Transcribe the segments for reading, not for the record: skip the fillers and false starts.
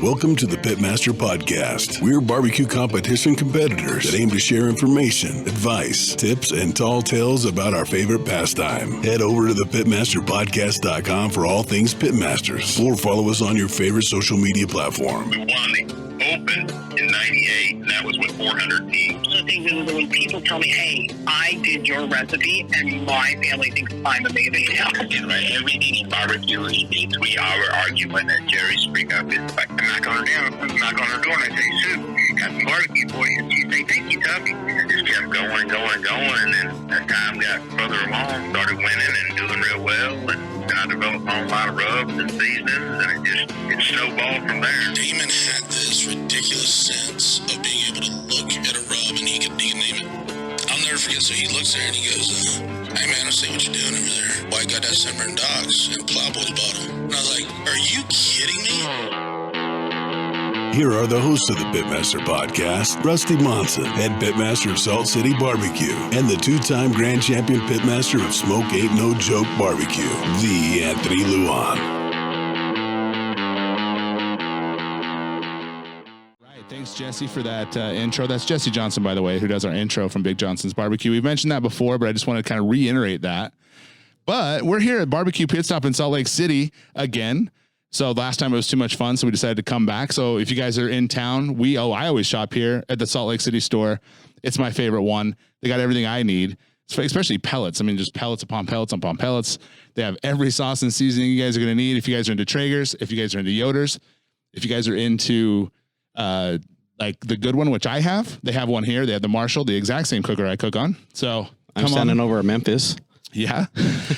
Welcome to the Pitmaster Podcast. We're barbecue competition competitors that aim to share information, advice, tips, and tall tales about our favorite pastime. Head over to thepitmasterpodcast.com for all things Pitmasters, or follow us on your favorite social media platform. We won the Open in '98, and that was with 400 teams. The thing is, when people tell me, hey, I did your recipe, and my family thinks I'm amazing now. Right? Everything barbecue is we are arguing, and Jerry spring up is like, I'm not going to door. And I say, Sue, got some barbecue for you. And she say, thank you, Tuffy. And it just kept going and going and going. And then as time got further along, started winning and doing real well. And I developed on a lot of rubs and seasonings, and it snowballed from there. Damon had this ridiculous sense of being able to look at a rub and he can name it. I'll never forget. So he looks there and he goes, hey man, I say, what you doing over there? Well, I got that Sunburn Docks and Plowboy's bottle. And I was like, are you kidding me? Here are the hosts of the Pitmaster Podcast, Rusty Monson, head pitmaster of Salt City Barbecue, and the two-time grand champion pitmaster of Smoke Ain't No Joke Barbecue, the Anthony Luan. Right, thanks Jesse for that intro. That's Jesse Johnson, by the way, who does our intro from Big Johnson's Barbecue. We've mentioned that before, but I just want to kind of reiterate that. But we're here at Barbecue Pit Stop in Salt Lake City again. So last time it was too much fun, so we decided to come back. So if you guys are in town, I always shop here at the Salt Lake City store. It's my favorite one. They got everything I need, especially pellets. I mean, just pellets upon pellets upon pellets. They have every sauce and seasoning you guys are going to need. If you guys are into Traegers, if you guys are into Yoders, if you guys are into like the good one, which I have, they have one here. They have the Marshall, the exact same cooker I cook on. So I'm standing over at Memphis. Yeah.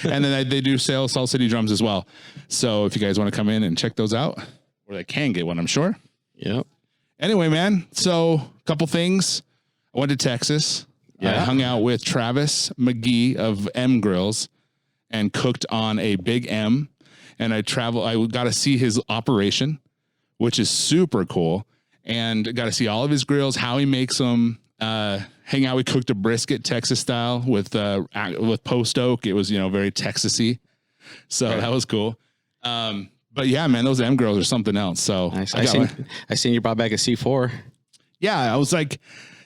And then they do sell Salt City drums as well. So if you guys want to come in and check those out, or they can get one, I'm sure. Yep. Anyway, man. So a couple things. I went to Texas. Yeah. I hung out with Travis McGee of M Grills and cooked on a Big M. And I got to see his operation, which is super cool. And got to see all of his grills, how he makes them. Hang out. We cooked a brisket Texas style with post oak. It was, very Texasy. So that was cool. But yeah, man, those M Grills are something else. So nice. I seen you brought back a C4. Yeah. I was like,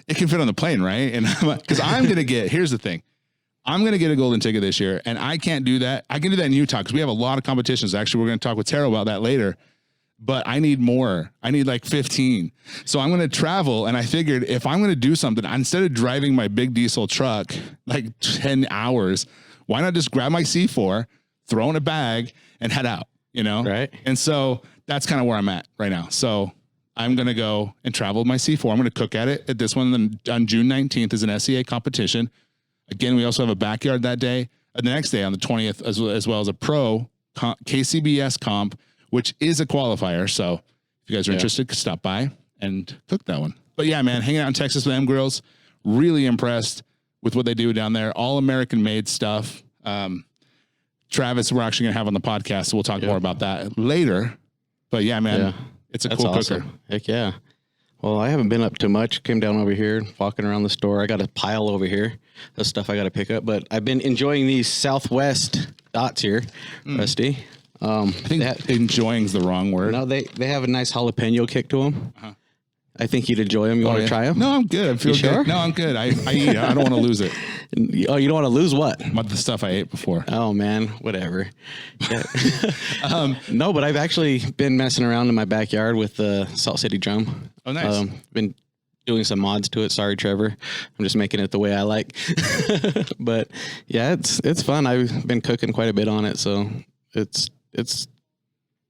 it can fit on the plane, right? And because here's the thing. I'm going to get a golden ticket this year, and I can't do that. I can do that in Utah because we have a lot of competitions. Actually, we're going to talk with Terryl about that later. But I need more. I need like 15. So I'm going to travel. And I figured if I'm going to do something, instead of driving my big diesel truck, like 10 hours, why not just grab my C4, throw in a bag and head out, Right. And so that's kind of where I'm at right now. So I'm going to go and travel with my C4. I'm going to cook at it at this one on June 19th is an SCA competition. Again, we also have a backyard that day. And the next day on the 20th, as well as a pro KCBS comp, which is a qualifier. So if you guys are interested, stop by and cook that one. But yeah, man, hanging out in Texas with M Grills, really impressed with what they do down there. All American made stuff. Travis, we're actually going to have on the podcast. So we'll talk more about that later. But yeah, man, it's a cool awesome cooker. Heck yeah. Well, I haven't been up too much. Came down over here, walking around the store. I got a pile over here of stuff I got to pick up. But I've been enjoying these Southwest dots here, Rusty. I think enjoying is the wrong word. No, they have a nice jalapeno kick to them. Uh-huh. I think you'd enjoy them. You want to try them? No, I'm good. I feel good. Sure? No, I'm good. I eat it. I don't want to lose it. Oh, you don't want to lose what? The stuff I ate before. Oh man, whatever. Yeah. No, but I've actually been messing around in my backyard with the Salt City drum. Oh, nice. Been doing some mods to it. Sorry, Trevor. I'm just making it the way I like. But yeah, it's fun. I've been cooking quite a bit on it, so it's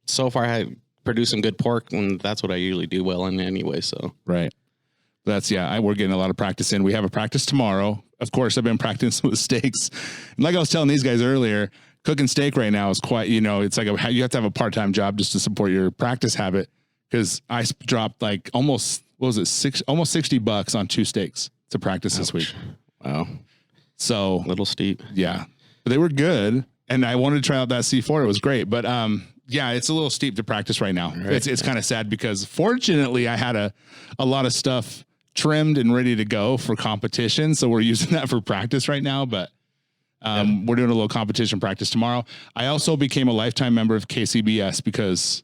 so far I produce some good pork, and that's what I usually do well in anyway. So right, we're getting a lot of practice in. We have a practice tomorrow. Of course, I've been practicing with steaks. And like I was telling these guys earlier, cooking steak right now is quite, it's like you have to have a part-time job just to support your practice habit. Because I dropped like almost $60 on 2 steaks to practice this week. Wow, so a little steep. Yeah, but they were good. And I wanted to try out that C4. It was great. But yeah, it's a little steep to practice right now. Right. It's kind of sad because fortunately I had a lot of stuff trimmed and ready to go for competition. So we're using that for practice right now. But we're doing a little competition practice tomorrow. I also became a lifetime member of KCBS because,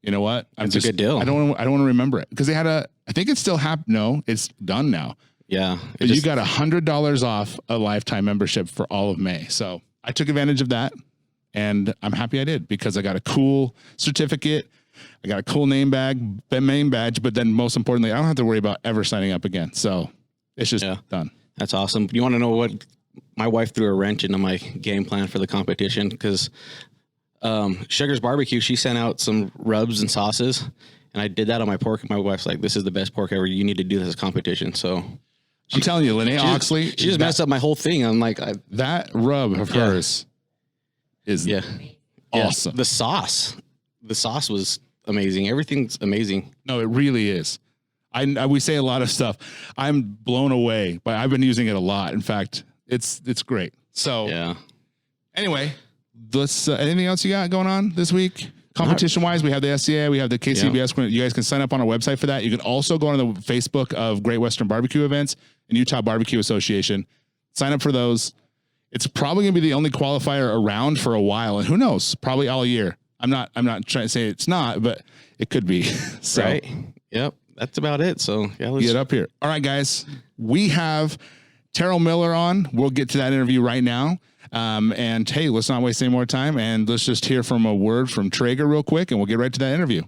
you know what? It's a good deal. I don't want to remember it because they had I think it's still no, it's done now. Yeah. But you got $100 off a lifetime membership for all of May. So I took advantage of that and I'm happy I did because I got a cool certificate. I got a cool name badge, but then most importantly, I don't have to worry about ever signing up again. So it's just done. That's awesome. You want to know what? My wife threw a wrench into my game plan for the competition because Sugar's Barbecue, she sent out some rubs and sauces, and I did that on my pork. My wife's like, this is the best pork ever. You need to do this as a competition. So I'm telling you, Linnea Oxley. She just messed up my whole thing. I'm like, that rub of hers is awesome. The sauce was amazing. Everything's amazing. No, it really is. We say a lot of stuff. I'm blown away, but I've been using it a lot. In fact, it's great. So anyway, let's anything else you got going on this week? Competition wise, we have the SCA, we have the KCBS. You guys can sign up on our website for that. You can also go on the Facebook of Great Western Barbecue Events and Utah Barbecue Association. Sign up for those. It's probably going to be the only qualifier around for a while, and who knows, probably all year. I'm not trying to say it's not, but it could be. So, right. Yep. That's about it. So let's get up here. All right, guys, we have Terryl Miller on. We'll get to that interview right now. And hey, let's not waste any more time and let's just hear from a word from Traeger real quick and we'll get right to that interview.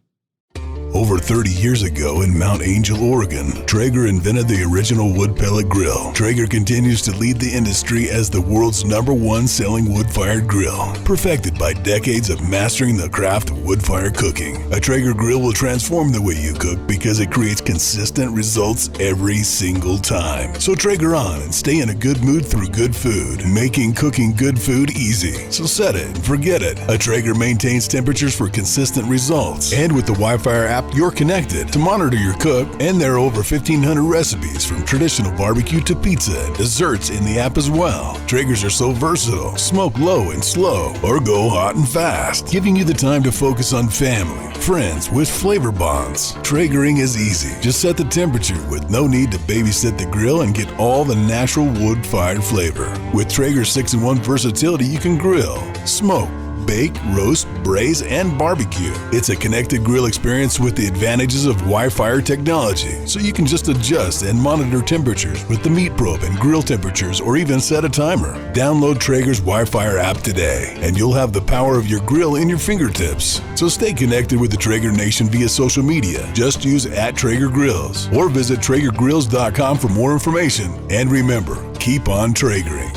Over 30 years ago in Mount Angel, Oregon, Traeger invented the original wood pellet grill. Traeger continues to lead the industry as the world's #1 selling wood-fired grill. Perfected by decades of mastering the craft of wood-fire cooking, a Traeger grill will transform the way you cook because it creates consistent results every single time. So Traeger on and stay in a good mood through good food, making cooking good food easy. So set it and forget it. A Traeger maintains temperatures for consistent results. And with the Wi-Fi app, you're connected to monitor your cook, and there are over 1,500 recipes from traditional barbecue to pizza and desserts in the app as well. Traegers are so versatile. Smoke low and slow, or go hot and fast, giving you the time to focus on family, friends with flavor bonds. Traegering is easy. Just set the temperature with no need to babysit the grill and get all the natural wood-fired flavor. With Traeger's 6-in-1 versatility, you can grill, smoke, bake, roast, braise, and barbecue. It's a connected grill experience with the advantages of Wi-Fi technology, so you can just adjust and monitor temperatures with the meat probe and grill temperatures, or even set a timer. Download Traeger's Wi-Fi app today, and you'll have the power of your grill in your fingertips. So stay connected with the Traeger Nation via social media. Just use @TraegerGrills or visit TraegerGrills.com for more information. And remember, keep on Traegering.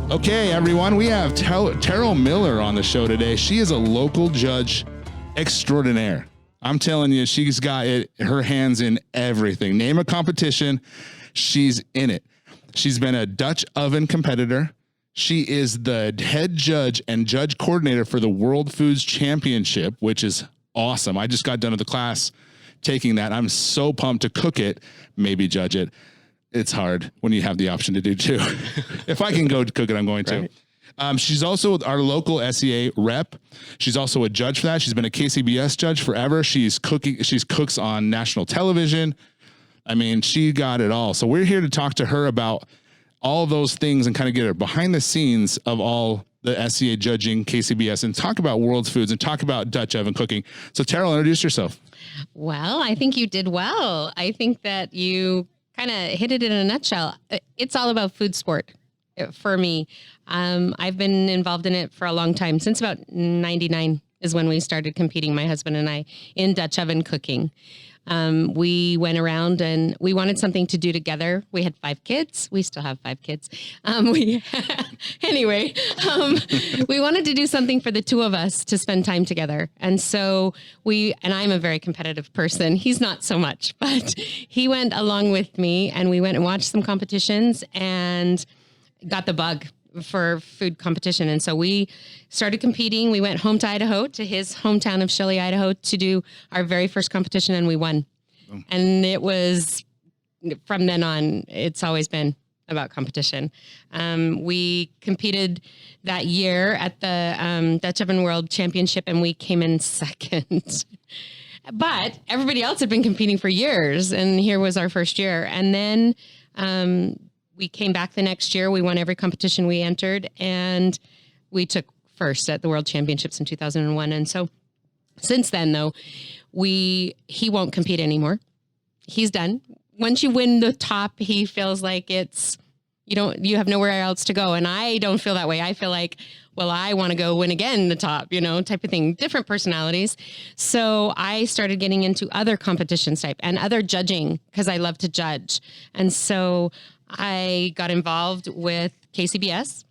Okay, everyone, we have Terryl Miller on the show today. She is a local judge extraordinaire. I'm telling you, she's got her hands in everything. Name a competition, she's in it. She's been a Dutch oven competitor. She is the head judge and judge coordinator for the World Foods Championship, which is awesome. I just got done with the class taking that. I'm so pumped to cook it, maybe judge it. It's hard when you have the option to do two. If I can go cook it, I'm going to. Right. She's also our local SEA rep. She's also a judge for that. She's been a KCBS judge forever. She's cooks on national television. I mean, she got it all. So we're here to talk to her about all of those things and kind of get her behind the scenes of all the SEA judging KCBS and talk about World Foods and talk about Dutch oven cooking. So Terryl, introduce yourself. Well, I think you did well. I think that you kind of hit it in a nutshell. It's all about food sport for me. I've been involved in it for a long time. Since about 99 is when we started competing, my husband and I, in Dutch oven cooking. We went around and we wanted something to do together. We had 5 kids. We still have 5 kids. We wanted to do something for the two of us to spend time together. And so and I'm a very competitive person. He's not so much, but he went along with me and we went and watched some competitions and got the bug for food competition. And so we started competing. We went home to Idaho, to his hometown of Shelley, Idaho, to do our very first competition, and we won. Oh. And it was, from then on, it's always been about competition. We competed that year at the Dutch Oven World Championship, and we came in second. But everybody else had been competing for years, and here was our first year. And then we came back the next year. We won every competition we entered, and we took first at the World Championships in 2001. And so Since then, though, he won't compete anymore. He's done. Once you win the top, he feels like you have nowhere else to go. And I don't feel that way. I feel like, well, I want to go win again the top, type of thing, different personalities. So I started getting into other competitions type and other judging because I love to judge. And so I got involved with KCBS.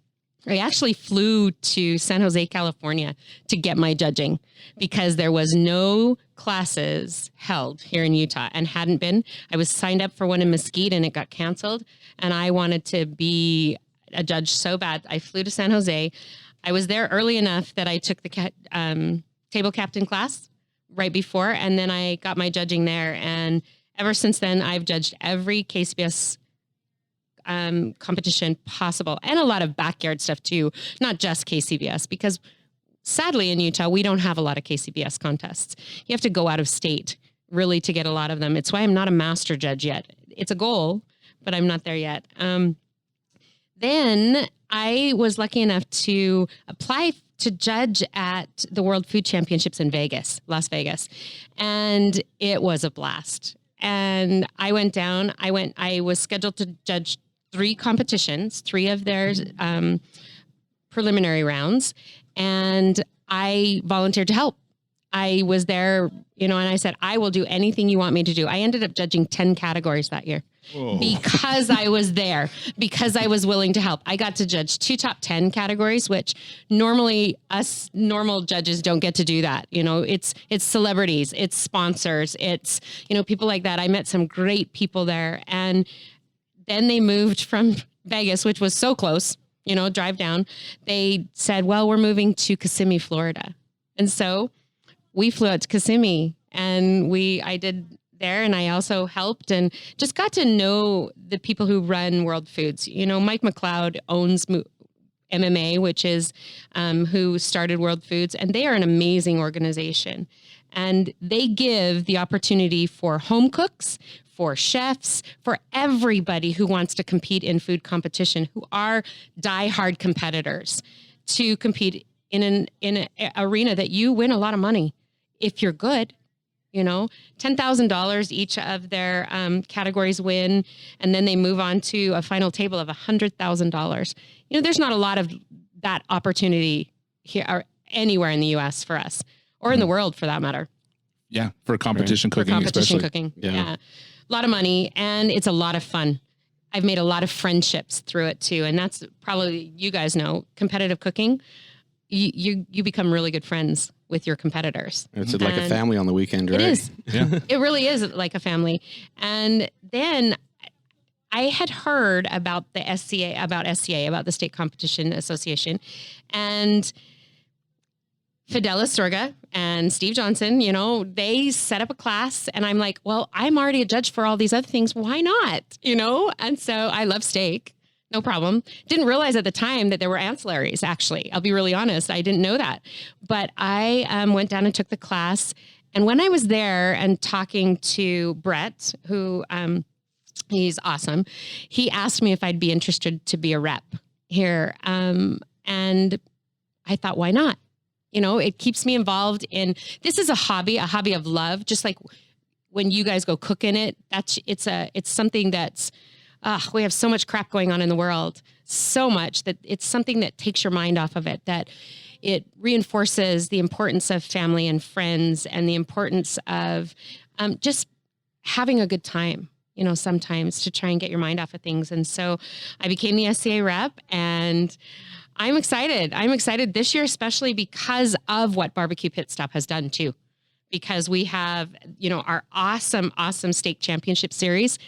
I actually flew to San Jose, California to get my judging because there was no classes held here in Utah and hadn't been. I was signed up for one in Mesquite and it got canceled. And I wanted to be a judge so bad. I flew to San Jose. I was there early enough that I took the table captain class right before. And then I got my judging there. And ever since then, I've judged every KCBS competition possible and a lot of backyard stuff too, not just KCBS, because sadly in Utah, we don't have a lot of KCBS contests. You have to go out of state really to get a lot of them. It's why I'm not a master judge yet. It's a goal, but I'm not there yet. Then I was lucky enough to apply to judge at the World Food Championships in Las Vegas. And it was a blast. And I went down, I was scheduled to judge 3 competitions, 3 of their preliminary rounds, and I volunteered to help. I was there, and I said, I will do anything you want me to do. I ended up judging 10 categories that year. Whoa. Because I was there, because I was willing to help. I got to judge 2 top 10 categories, which normally us normal judges don't get to do that. It's celebrities, it's sponsors, it's, people like that. I met some great people there. And then they moved from Vegas, which was so close, drive down. They said, well, we're moving to Kissimmee, Florida. And so we flew out to Kissimmee and I did there. And I also helped and just got to know the people who run World Foods. Mike McLeod owns MMA, which is who started World Foods. And they are an amazing organization. And they give the opportunity for home cooks, for chefs, for everybody who wants to compete in food competition, who are diehard competitors, to compete in an arena that you win a lot of money if you're good. $10,000 each of their categories win, and then they move on to a final table of $100,000. There's not a lot of that opportunity here or anywhere in the U.S. for us, or in the world for that matter. Yeah, for competition cooking, competition especially. cooking. Yeah. A lot of money, and it's a lot of fun. I've made a lot of friendships through it too. And that's probably, you guys know, competitive cooking, you become really good friends with your competitors. It's like a family on the weekend, right? It is. Yeah. It really is like a family. And then I had heard about the SCA, about the State Competition Association, and Fidel Astorga and Steve Johnson, they set up a class, and I'm like, well, I'm already a judge for all these other things. Why not? And so I love steak. No problem. Didn't realize at the time that there were ancillaries, actually. I'll be really honest. I didn't know that. But I went down and took the class. And when I was there and talking to Brett, who he's awesome, he asked me if I'd be interested to be a rep here. And I thought, why not? It keeps me involved in, this is a hobby of love. Just like when you guys go cook in it, it's something that's, we have so much crap going on in the world, so much that it's something that takes your mind off of it, that it reinforces the importance of family and friends and the importance of just having a good time, sometimes to try and get your mind off of things. And so I became the SCA rep, and I'm excited. I'm excited this year, especially because of what Barbecue Pit Stop has done too, because we have, our awesome steak championship series.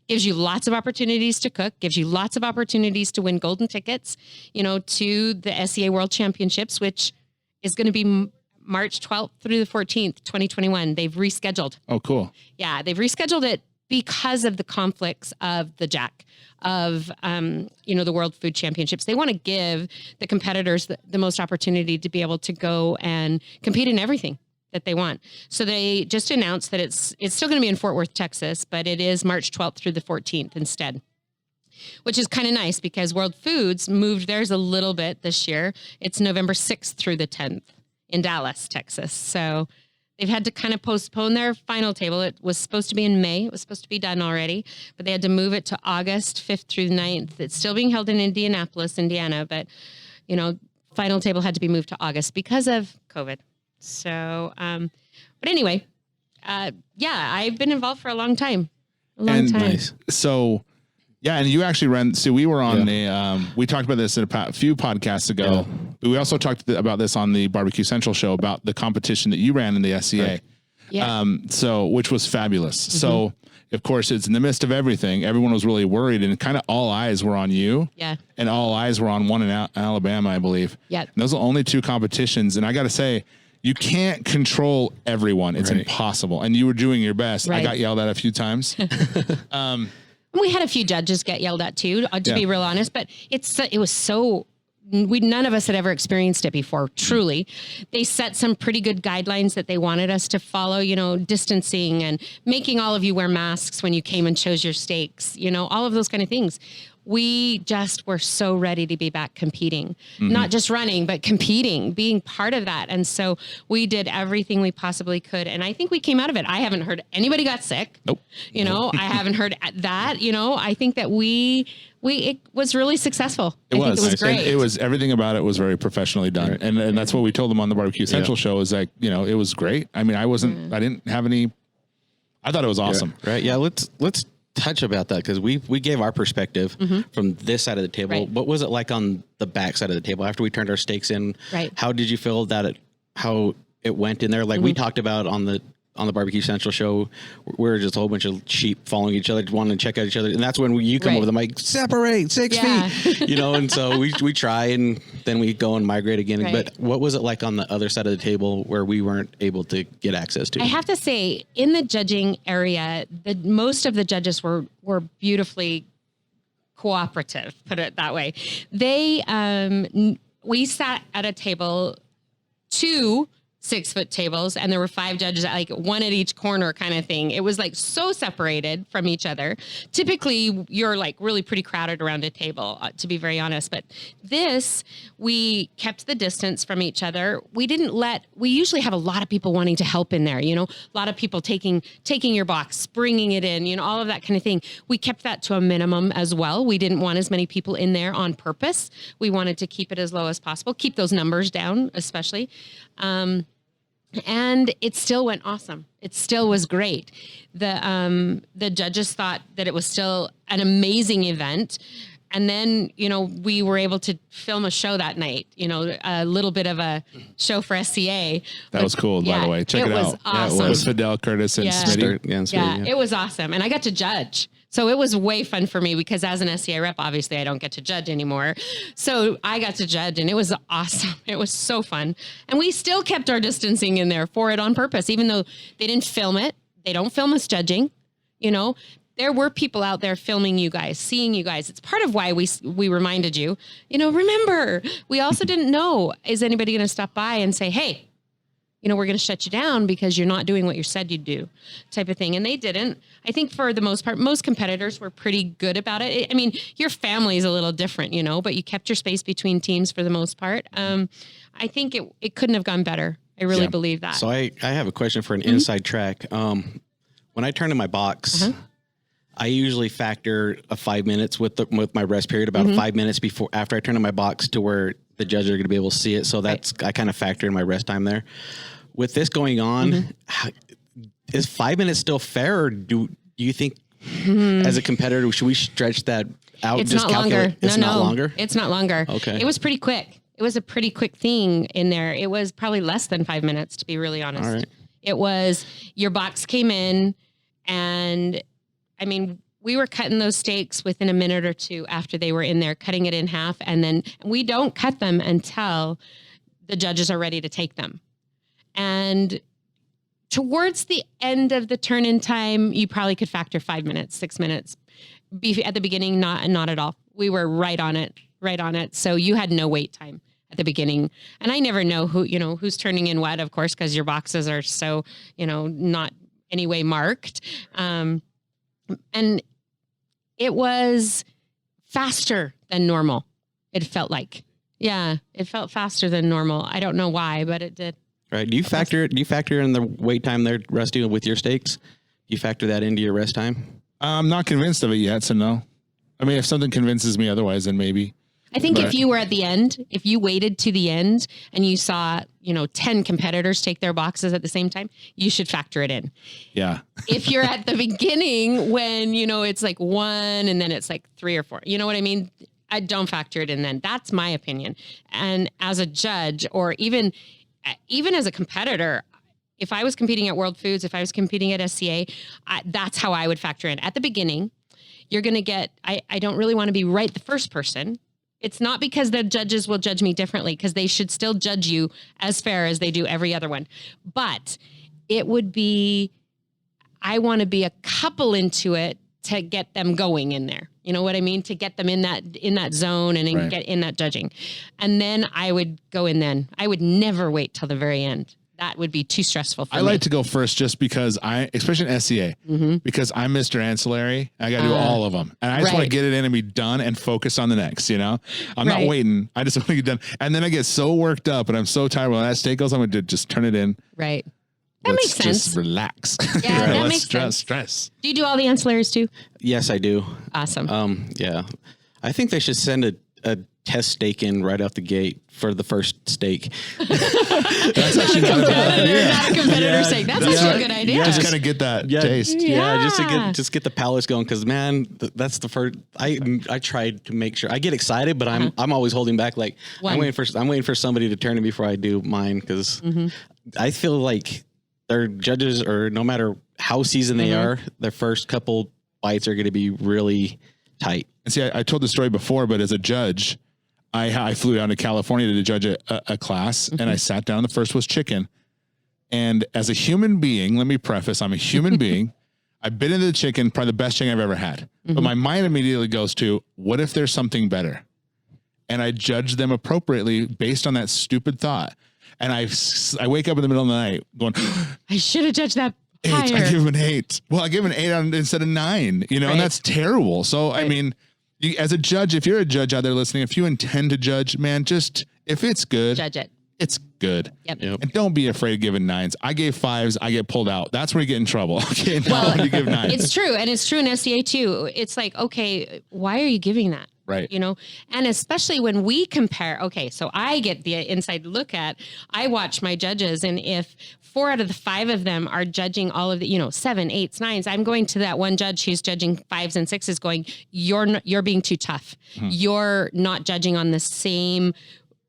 Gives you lots of opportunities to cook, gives you lots of opportunities to win golden tickets, to the SCA World Championships, which is going to be March 12th through the 14th, 2021. They've rescheduled. Oh, cool. Yeah, they've rescheduled it because of the conflicts of the JAC, of, the World Food Championships. They want to give the competitors the most opportunity to be able to go and compete in everything that they want. So they just announced that it's still going to be in Fort Worth, Texas, but it is March 12th through the 14th instead, which is kind of nice because World Foods moved theirs a little bit this year. It's November 6th through the 10th in Dallas, Texas. So they've had to kind of postpone their final table. It was supposed to be in May. It was supposed to be done already, but they had to move it to August 5th through the 9th. It's still being held in Indianapolis, Indiana, but, you know, final table had to be moved to August because of COVID. So, but anyway, yeah, I've been involved for a long time. Nice. So, yeah, and you actually ran. So we were on we talked about this a few podcasts ago. But we also talked about this on the Barbecue Central show about the competition that you ran in the SCA. Right. Yeah. So which was fabulous. So of course, it's in the midst of everything. Everyone was really worried, and kind of all eyes were on you. Yeah. And all eyes were on one in Alabama, I believe. Yeah. And those are only 2 competitions, and I got to say, you can't control everyone. It's impossible. And you were doing your best. Right. I got yelled at a few times. We had a few judges get yelled at too, to be real honest, but it was so, none of us had ever experienced it before. Truly. They set some pretty good guidelines that they wanted us to follow, you know, distancing and making all of you wear masks when you came and chose your steaks, you know, all of those kind of things. We just were so ready to be back competing, not just running, but competing, being part of that. And so we did everything we possibly could. And I think we came out of it. I haven't heard anybody got sick. Nope. You know, I haven't heard that, you know, I think that it was really successful. I think it was great. And it was, everything about it was very professionally done. Right. And that's what we told them on the Barbecue Central show is like, you know, it was great. I mean, I didn't have any, I thought it was awesome. Yeah. Right. Yeah. Let's touch about that, because we gave our perspective from this side of the table. Right. What was it like on the back side of the table after we turned our steaks in? Right. How did you feel that how it went in there? Like we talked about on the Barbecue Central show, we were just a whole bunch of sheep following each other, wanting to check out each other. And that's when you come over the mic, separate 6 feet, you know? And so we try, and then we go and migrate again. Right. But what was it like on the other side of the table where we weren't able to get access to? I have to say, in the judging area, most of the judges were beautifully cooperative, put it that way. We sat at a table, 2 6-foot tables, and there were 5 judges, like one at each corner kind of thing. It was like so separated from each other. Typically you're like really pretty crowded around a table, to be very honest, but we kept the distance from each other. We usually have a lot of people wanting to help in there, you know, a lot of people taking your box, bringing it in, you know, all of that kind of thing. We kept that to a minimum as well. We didn't want as many people in there on purpose. We wanted to keep it as low as possible, keep those numbers down, especially. And it still went awesome. It still was great. The judges thought that it was still an amazing event. And then, you know, we were able to film a show that night, you know, a little bit of a show for SCA. That was cool, by the way. Check it out. It was awesome. Yeah, it was Fidel, Curtis, and Smitty. Yeah, it was awesome. And I got to judge. So it was way fun for me because as an SCA rep, obviously I don't get to judge anymore. So I got to judge, and it was awesome. It was so fun. And we still kept our distancing in there for it on purpose, even though they didn't film it. They don't film us judging, you know. There were people out there filming you guys, seeing you guys. It's part of why we reminded you, you know, remember, we also didn't know, is anybody going to stop by and say, hey, you know, we're going to shut you down because you're not doing what you said you'd do, type of thing. And they didn't. I think for the most part, most competitors were pretty good about it. I mean, your family is a little different, you know, but you kept your space between teams for the most part. I think it couldn't have gone better. I really believe that. So I have a question for an inside track. When I turn in my box, I usually factor a 5 minutes with my rest period, about 5 minutes after I turn in my box to where the judges are going to be able to see it. So I kind of factor in my rest time there. With this going on, is 5 minutes still fair, or do you think as a competitor, should we stretch that out? It's not longer. It's not longer? It's not longer. Okay. It was pretty quick. It was a pretty quick thing in there. It was probably less than 5 minutes, to be really honest. All right. It was, your box came in, and I mean, we were cutting those steaks within a minute or two after they were in there, cutting it in half. And then we don't cut them until the judges are ready to take them. And towards the end of the turn-in time, you probably could factor 5 minutes, 6 minutes. At the beginning, not at all. We were right on it. So you had no wait time at the beginning. And I never know who's turning in what, of course, because your boxes are so, not anyway marked. And it was faster than normal. It felt like, it felt faster than normal. I don't know why, but it did. Right. Do you factor in the wait time there, Rusty, with your steaks? Do you factor that into your rest time? I'm not convinced of it yet, so no. I mean, if something convinces me otherwise, then maybe. I think if you were at the end, if you waited to the end and you saw, 10 competitors take their boxes at the same time, you should factor it in. Yeah. If you're at the beginning when, it's like 1 and then it's like 3 or 4, you know what I mean? I don't factor it in then. That's my opinion. And as a judge or even as a competitor, if I was competing at World Foods, if I was competing at SCA, that's how I would factor in. At the beginning, you're going to get, I don't really want to be right the first person. It's not because the judges will judge me differently, because they should still judge you as fair as they do every other one. But it would be, I want to be a couple into it to get them going in there. You know what I mean? To get them in that zone and get in that judging. And then I would go in then. I would never wait till the very end. That would be too stressful for me. I like to go first just because especially in SCA, because I'm Mr. Ancillary. I got to do all of them. And I just want to get it in and be done and focus on the next, I'm not waiting. I just want to get done. And then I get so worked up and I'm so tired when that steak goes, I'm going to just turn it in. Right. That makes sense. Just relax. Yeah, that makes sense. Stress. Do you do all the ancillaries too? Yes, I do. Awesome. Yeah. I think they should send a test steak in right out the gate for the first steak. That's actually not a bad idea. Not a competitor steak. That's actually a good idea. You just kind of get that taste. Yeah, just get the palates going. Because man, that's the first. I tried to make sure I get excited, but I'm always holding back. Like I'm waiting for somebody to turn it before I do mine, because I feel like their judges, or no matter how seasoned they are, their first couple bites are going to be really tight. And see, I told the story before, but as a judge, I flew down to California to judge a class, and I sat down. The first was chicken. And as a human being, let me preface, I'm a human being. I bit into the chicken, probably the best chicken I've ever had. But my mind immediately goes to, what if there's something better? And I judge them appropriately based on that stupid thought. And I wake up in the middle of the night going, I should have judged that higher. I give him an 8. Well, I give him an 8 instead of 9, and that's terrible. So, I mean, as a judge, if you're a judge out there listening, if you intend to judge, man, just, if it's good, judge it. It's good. Yep. And don't be afraid of giving 9s. I gave 5s. I get pulled out. That's where you get in trouble. Okay. Now you give 9s. It's true. And it's true in SCA too. It's like, okay, why are you giving that? Right. And especially when we compare, okay, so I get the inside look I watch my judges, and if 4 out of the 5 of them are judging all of the, 7, 8s, 9s, I'm going to that one judge who's judging 5s and 6s going, you're being too tough. You're not judging on the same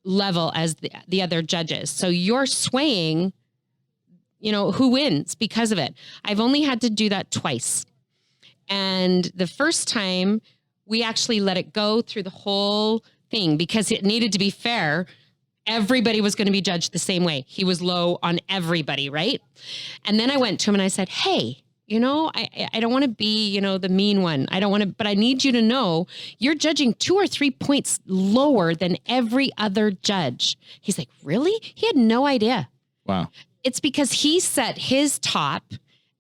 level as the other judges. So you're swaying, who wins because of it. I've only had to do that twice. And the first time, we actually let it go through the whole thing because it needed to be fair. Everybody was going to be judged the same way. He was low on everybody, right? And then I went to him and I said, hey, I don't want to be, the mean one. I don't want to, but I need you to know you're judging 2 or 3 points lower than every other judge. He's like, really? He had no idea. Wow. It's because he set his top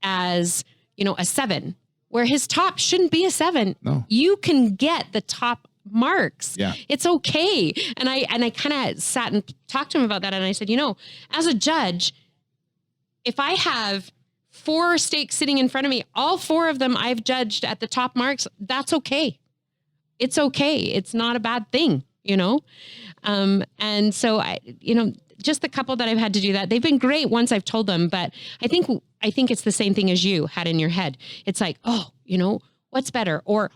as, a 7. Where his top shouldn't be a 7. No. You can get the top marks. Yeah. It's okay. And I kind of sat and talked to him about that. And I said, as a judge, if I have 4 steaks sitting in front of me, all 4 of them I've judged at the top marks, that's okay. It's okay. It's not a bad thing, And so just the couple that I've had to do that, they've been great once I've told them, but I think it's the same thing as you had in your head. It's like, oh, what's better? Or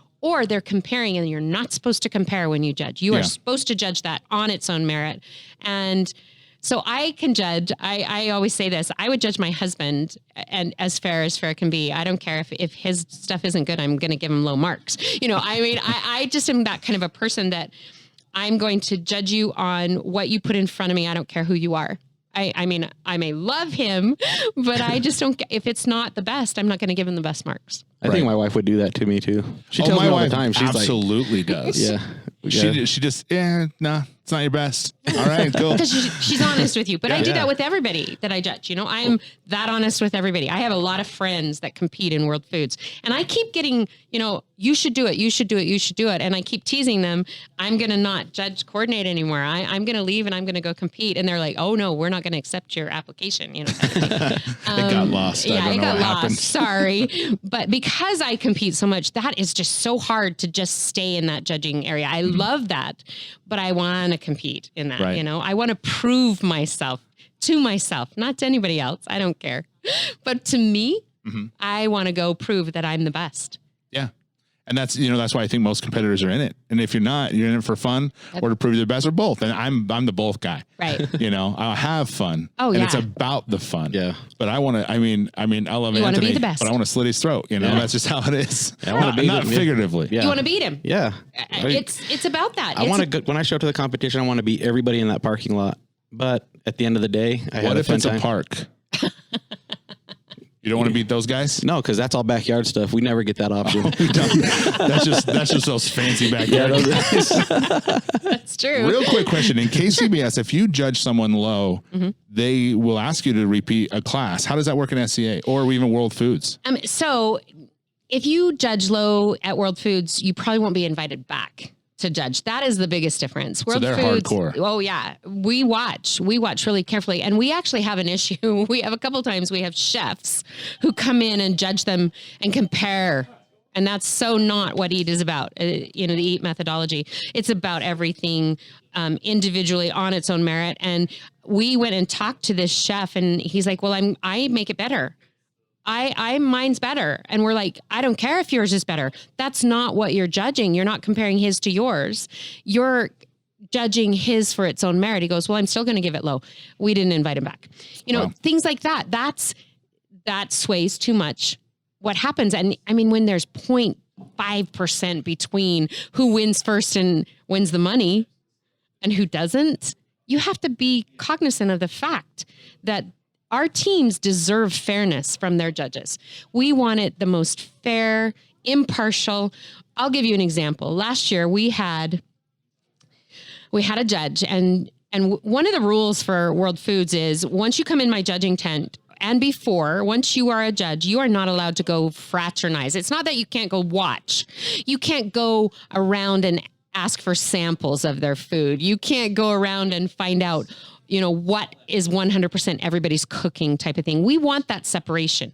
they're comparing, and you're not supposed to compare when you judge. You are supposed to judge that on its own merit. And so I can judge. I always say this. I would judge my husband and as fair can be. I don't care if his stuff isn't good, I'm going to give him low marks. I just am that kind of a person that I'm going to judge you on what you put in front of me. I don't care who you are. I mean, I may love him, but I just don't. If it's not the best, I'm not going to give him the best marks. I think my wife would do that to me too. She tells me all the time. She's absolutely does. Yeah. She just, nah, It's not your best. All right, cool. Because she's honest with you. But I do Yeah. that with everybody that I judge. You know, I am that honest with everybody. I have a lot of friends that compete in World Foods. And I keep getting, you know, you should do it. You should do it. You should do it. And I keep teasing them. I'm going to not judge coordinate anymore. I'm going to leave and I'm going to go compete. And they're like, oh, no, we're not going to accept your application. You know, It got lost. Yeah, I don't it know got what lost. happened. Sorry. But because I compete so much, that is just so hard to just stay in that judging area. I love that, but I want to compete in that, Right. you know, I want to prove myself to myself, not to anybody else. I don't care. But to me, I want to go prove that I'm the best. Yeah. And that's, you know, that's why I think most competitors are in it. And if you're not, you're in it for fun or to prove you're the best or both. And I'm the both guy. Right. You know, I'll have fun. Oh, and yeah. it's about the fun. Yeah. But I want to, I mean, I love You wanna Anthony, be the best. but I want to slit his throat. You know, that's just how it is. I wanna beat not him, yeah. figuratively. Yeah. You want to beat him. Yeah. It's about that. I want to, when I show up to the competition, I want to beat everybody in that parking lot. But at the end of the day, I What had a if fun it's time. a park? You don't want to beat those guys? No, because that's all backyard stuff. We never get that option. That's just those fancy backyard guys. That's true. Real quick question. In KCBS, if you judge someone low, they will ask you to repeat a class. How does that work in SCA or even World Foods? So if you judge low at World Foods, you probably won't be invited back to judge. That is the biggest difference. World they're Foods, hardcore. Oh yeah. We watch really carefully. And we actually have an issue. We have a couple times we have chefs who come in and judge them and compare. And that's so not what EAT is about. You know, the EAT methodology. It's about everything individually on its own merit. And we went and talked to this chef and he's like, well, I make it better. Mine's better. And we're like, I don't care if yours is better. That's not what you're judging. You're not comparing his to yours. You're judging his for its own merit. He goes, well, I'm still going to give it low. We didn't invite him back. You know, things like that. That sways too much what happens. And I mean, when there's 0.5% between who wins first and wins the money and who doesn't, you have to be cognizant of the fact that our teams deserve fairness from their judges. We want it the most fair, impartial. I'll give you an example. Last year we had a judge and one of the rules for World Foods is once you come in my judging tent and once you are a judge, you are not allowed to go fraternize. It's not that you can't go watch. You can't go around and ask for samples of their food. You can't go around and find out, you know, what is 100% everybody's cooking type of thing. We want that separation.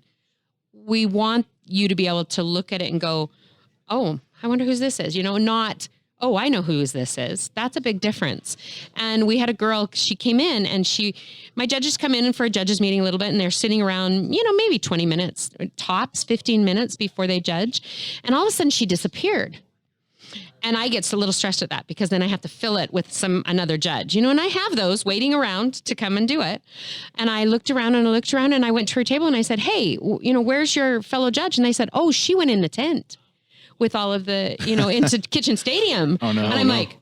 We want you to be able to look at it and go, oh, I wonder whose this is, you know, not, oh, I know whose this is. That's a big difference. And we had a girl, she came in and my judges come in for a judges meeting a little bit and they're sitting around, you know, maybe 20 minutes, tops 15 minutes before they judge. And all of a sudden she disappeared. And I get a little stressed at that because then I have to fill it with another judge, you know, and I have those waiting around to come and do it. And I looked around and I went to her table and I said, hey, you know, where's your fellow judge? And they said, oh, she went in the tent with all of the, you know, into Kitchen Stadium. Oh, no. And I'm like,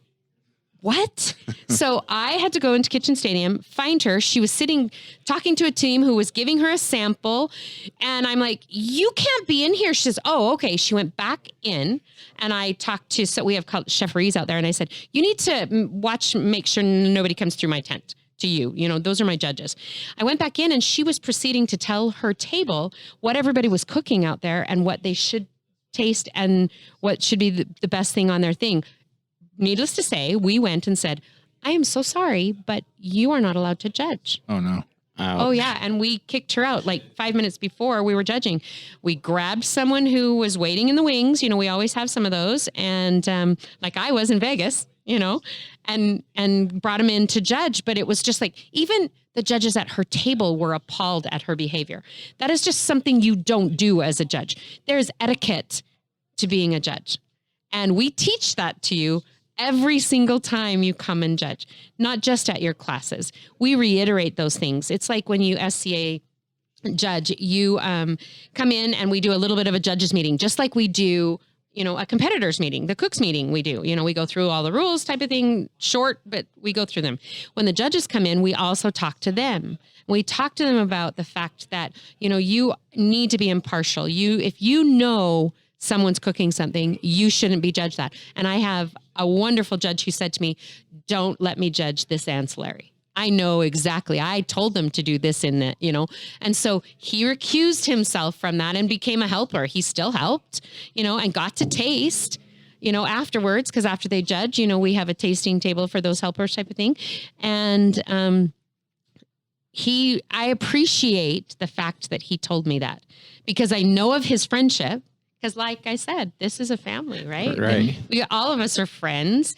what? So I had to go into Kitchen Stadium, find her. She was sitting, talking to a team who was giving her a sample. And I'm like, you can't be in here. She says, oh, okay. She went back in and I talked to, so we have Chef Rees out there. And I said, you need to make sure nobody comes through my tent to you. You know, those are my judges. I went back in and she was proceeding to tell her table what everybody was cooking out there and what they should taste and what should be the best thing on their thing. Needless to say, we went and said, I am so sorry, but you are not allowed to judge. Oh, no. Ouch. Oh, yeah. And we kicked her out like 5 minutes before we were judging. We grabbed someone who was waiting in the wings. You know, we always have some of those. And like I was in Vegas, you know, and brought him in to judge. But it was just like, even the judges at her table were appalled at her behavior. That is just something you don't do as a judge. There's etiquette to being a judge. And we teach that to you every single time you come and judge, not just at your classes. We reiterate those things. It's like when you SCA judge, you come in and we do a little bit of a judges meeting, just like we do, you know, a competitors meeting, the cooks meeting we do. You know, we go through all the rules type of thing, short, but we go through them. When the judges come in, we also talk to them. We talk to them about the fact that, you know, you need to be impartial. If you know someone's cooking something, you shouldn't be judged that. And I have a wonderful judge who said to me, don't let me judge this ancillary. I know exactly. I told them to do this in it, And so he recused himself from that and became a helper. He still helped, and got to taste, afterwards, because after they judge, we have a tasting table for those helpers type of thing. And I appreciate the fact that he told me that, because I know of his friendship. Because like I said, this is a family, right? Right. All of us are friends.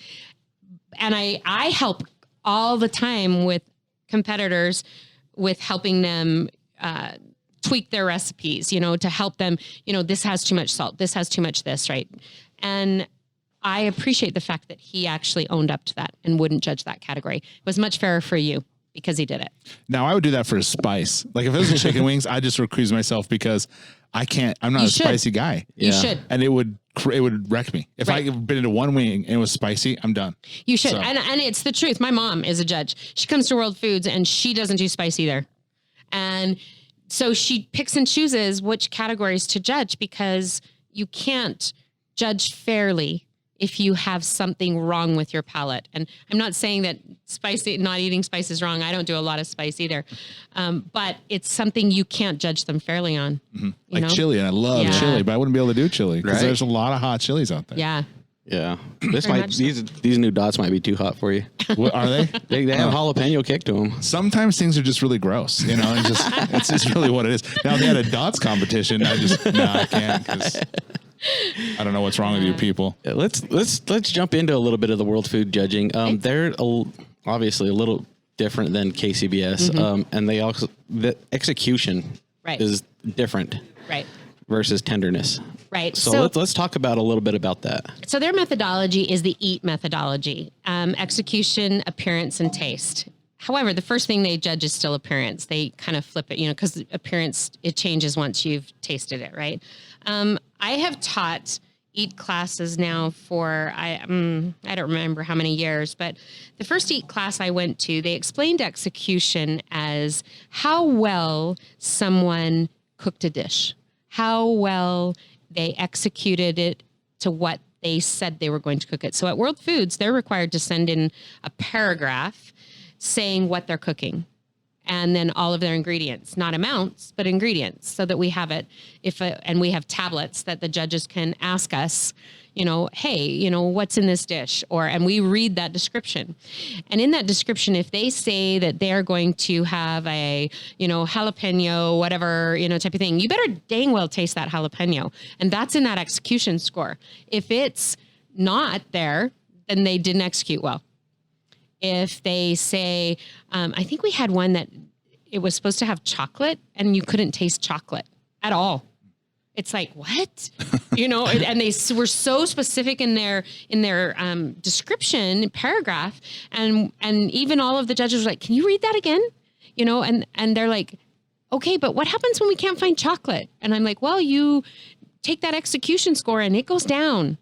And I help all the time with competitors, with helping them tweak their recipes, to help them, this has too much salt, this has too much this, right? And I appreciate the fact that he actually owned up to that and wouldn't judge that category. It was much fairer for you because he did it. Now I would do that for a spice. Like if it was chicken wings, I just recuse myself because I'm not a spicy guy. You should. And it would wreck me. If I bit into one wing and it was spicy, I'm done. You should. So. And it's the truth. My mom is a judge. She comes to World Foods and she doesn't do spice either. And so she picks and chooses which categories to judge, because you can't judge fairly if you have something wrong with your palate. And I'm not saying that not eating spice is wrong. I don't do a lot of spice either. But it's something you can't judge them fairly on. Mm-hmm. Like chili, and I love chili, but I wouldn't be able to do chili because there's a lot of hot chilies out there. Yeah. Yeah. These new dots might be too hot for you. What are they? They have jalapeno kick to them. Sometimes things are just really gross, it's just really what it is. Now if they had a dots competition, I can't, because I don't know what's wrong with you people. Yeah, let's jump into a little bit of the World Food judging. They're obviously a little different than KCBS, and they also the execution is different, right, versus tenderness, right. So let's talk about a little bit about that. So their methodology is the EAT methodology: execution, appearance, and taste. However, the first thing they judge is still appearance. They kind of flip it, because appearance, it changes once you've tasted it, right? I have taught EAT classes now for, I don't remember how many years, but the first EAT class I went to, they explained execution as how well someone cooked a dish, how well they executed it to what they said they were going to cook it. So at World Foods, they're required to send in a paragraph saying what they're cooking, and then all of their ingredients, not amounts, but ingredients, so that we have it. And we have tablets that the judges can ask us, hey, what's in this dish? And we read that description. And in that description, if they say that they're going to have a, jalapeno, whatever, type of thing, you better dang well taste that jalapeno. And that's in that execution score. If it's not there, then they didn't execute well. If they say, I think we had one that it was supposed to have chocolate and you couldn't taste chocolate at all. It's like, what? And they were so specific in their description paragraph. And even all of the judges were like, can you read that again? And they're like, okay, but what happens when we can't find chocolate? And I'm like, well, you take that execution score and it goes down.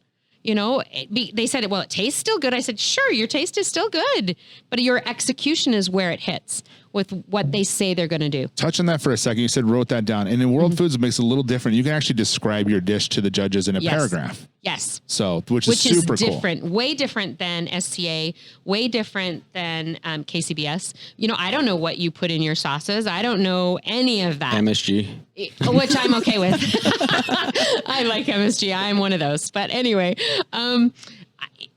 They said, well, it tastes still good. I said, sure, your taste is still good, but your execution is where it hits with what they say they're going to do. Touch on that for a second. You said wrote that down. And in World Foods, it makes it a little different. You can actually describe your dish to the judges in a paragraph. Yes. So, which is super different, cool. Way different than SCA, way different than KCBS. I don't know what you put in your sauces. I don't know any of that. MSG. Which I'm okay with. I like MSG. I'm one of those. But anyway,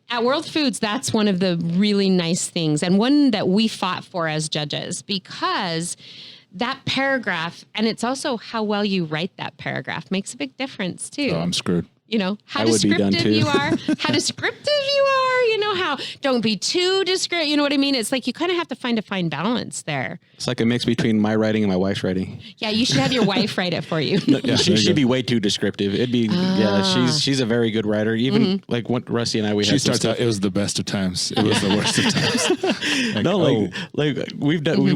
at World Foods, that's one of the really nice things, and one that we fought for as judges, because that paragraph, and it's also how well you write that paragraph, makes a big difference too. Oh, I'm screwed. How descriptive you are, how don't be too descriptive. You know what I mean? It's like you kind of have to find a fine balance there. It's like a mix between my writing and my wife's writing. Yeah, you should have your wife write it for you. She'd be way too descriptive. It'd be, she's a very good writer. Even like what Rusty and I, she starts out, it was the best of times. It was the worst of times.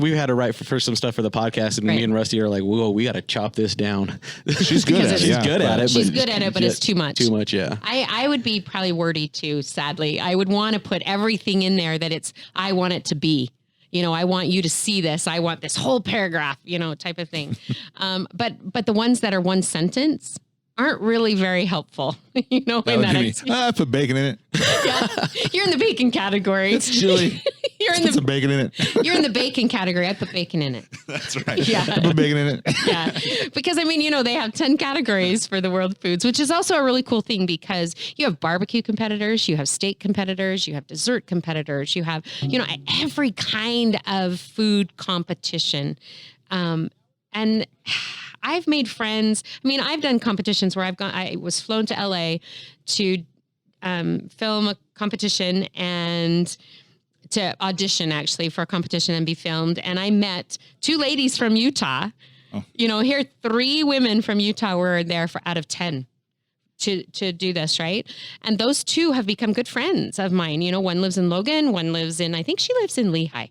We've had to write for some stuff for the podcast, and me and Rusty are like, whoa, we got to chop this down. She's good at it. She's good at it. She's good at it, but it's too much. Too much, yeah. I would be probably wordy too, sadly. I would want to put everything in there that I want it to be. I want you to see this. I want this whole paragraph, type of thing. But the ones that are one sentence aren't really very helpful. You know, That in would that be me. I put bacon in it. yeah, you're in the bacon category. It's chili. You're in Put some the bacon in it. you're in the bacon category. I put bacon in it. That's right. Yeah. I put bacon in it. Yeah, because I mean, you know, they have 10 categories for the world foods, which is also a really cool thing because you have barbecue competitors, you have steak competitors, you have dessert competitors, you have, you know, every kind of food competition. And I've made friends. I mean, I've done competitions where I was flown to LA to film a competition and to audition actually for a competition and be filmed. And I met 2 ladies from Utah. Oh. You know, here 3 women from Utah were there for out of 10 to do this, right? And those 2 have become good friends of mine. You know, one lives in Logan, one lives in, I think she lives in Lehigh.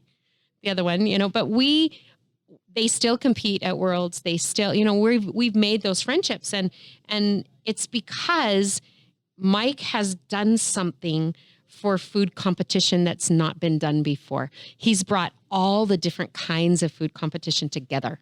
The other one, you know, but they still compete at Worlds. They still, you know, we've made those friendships, and it's because Mike has done something for food competition that's not been done before. He's brought all the different kinds of food competition together,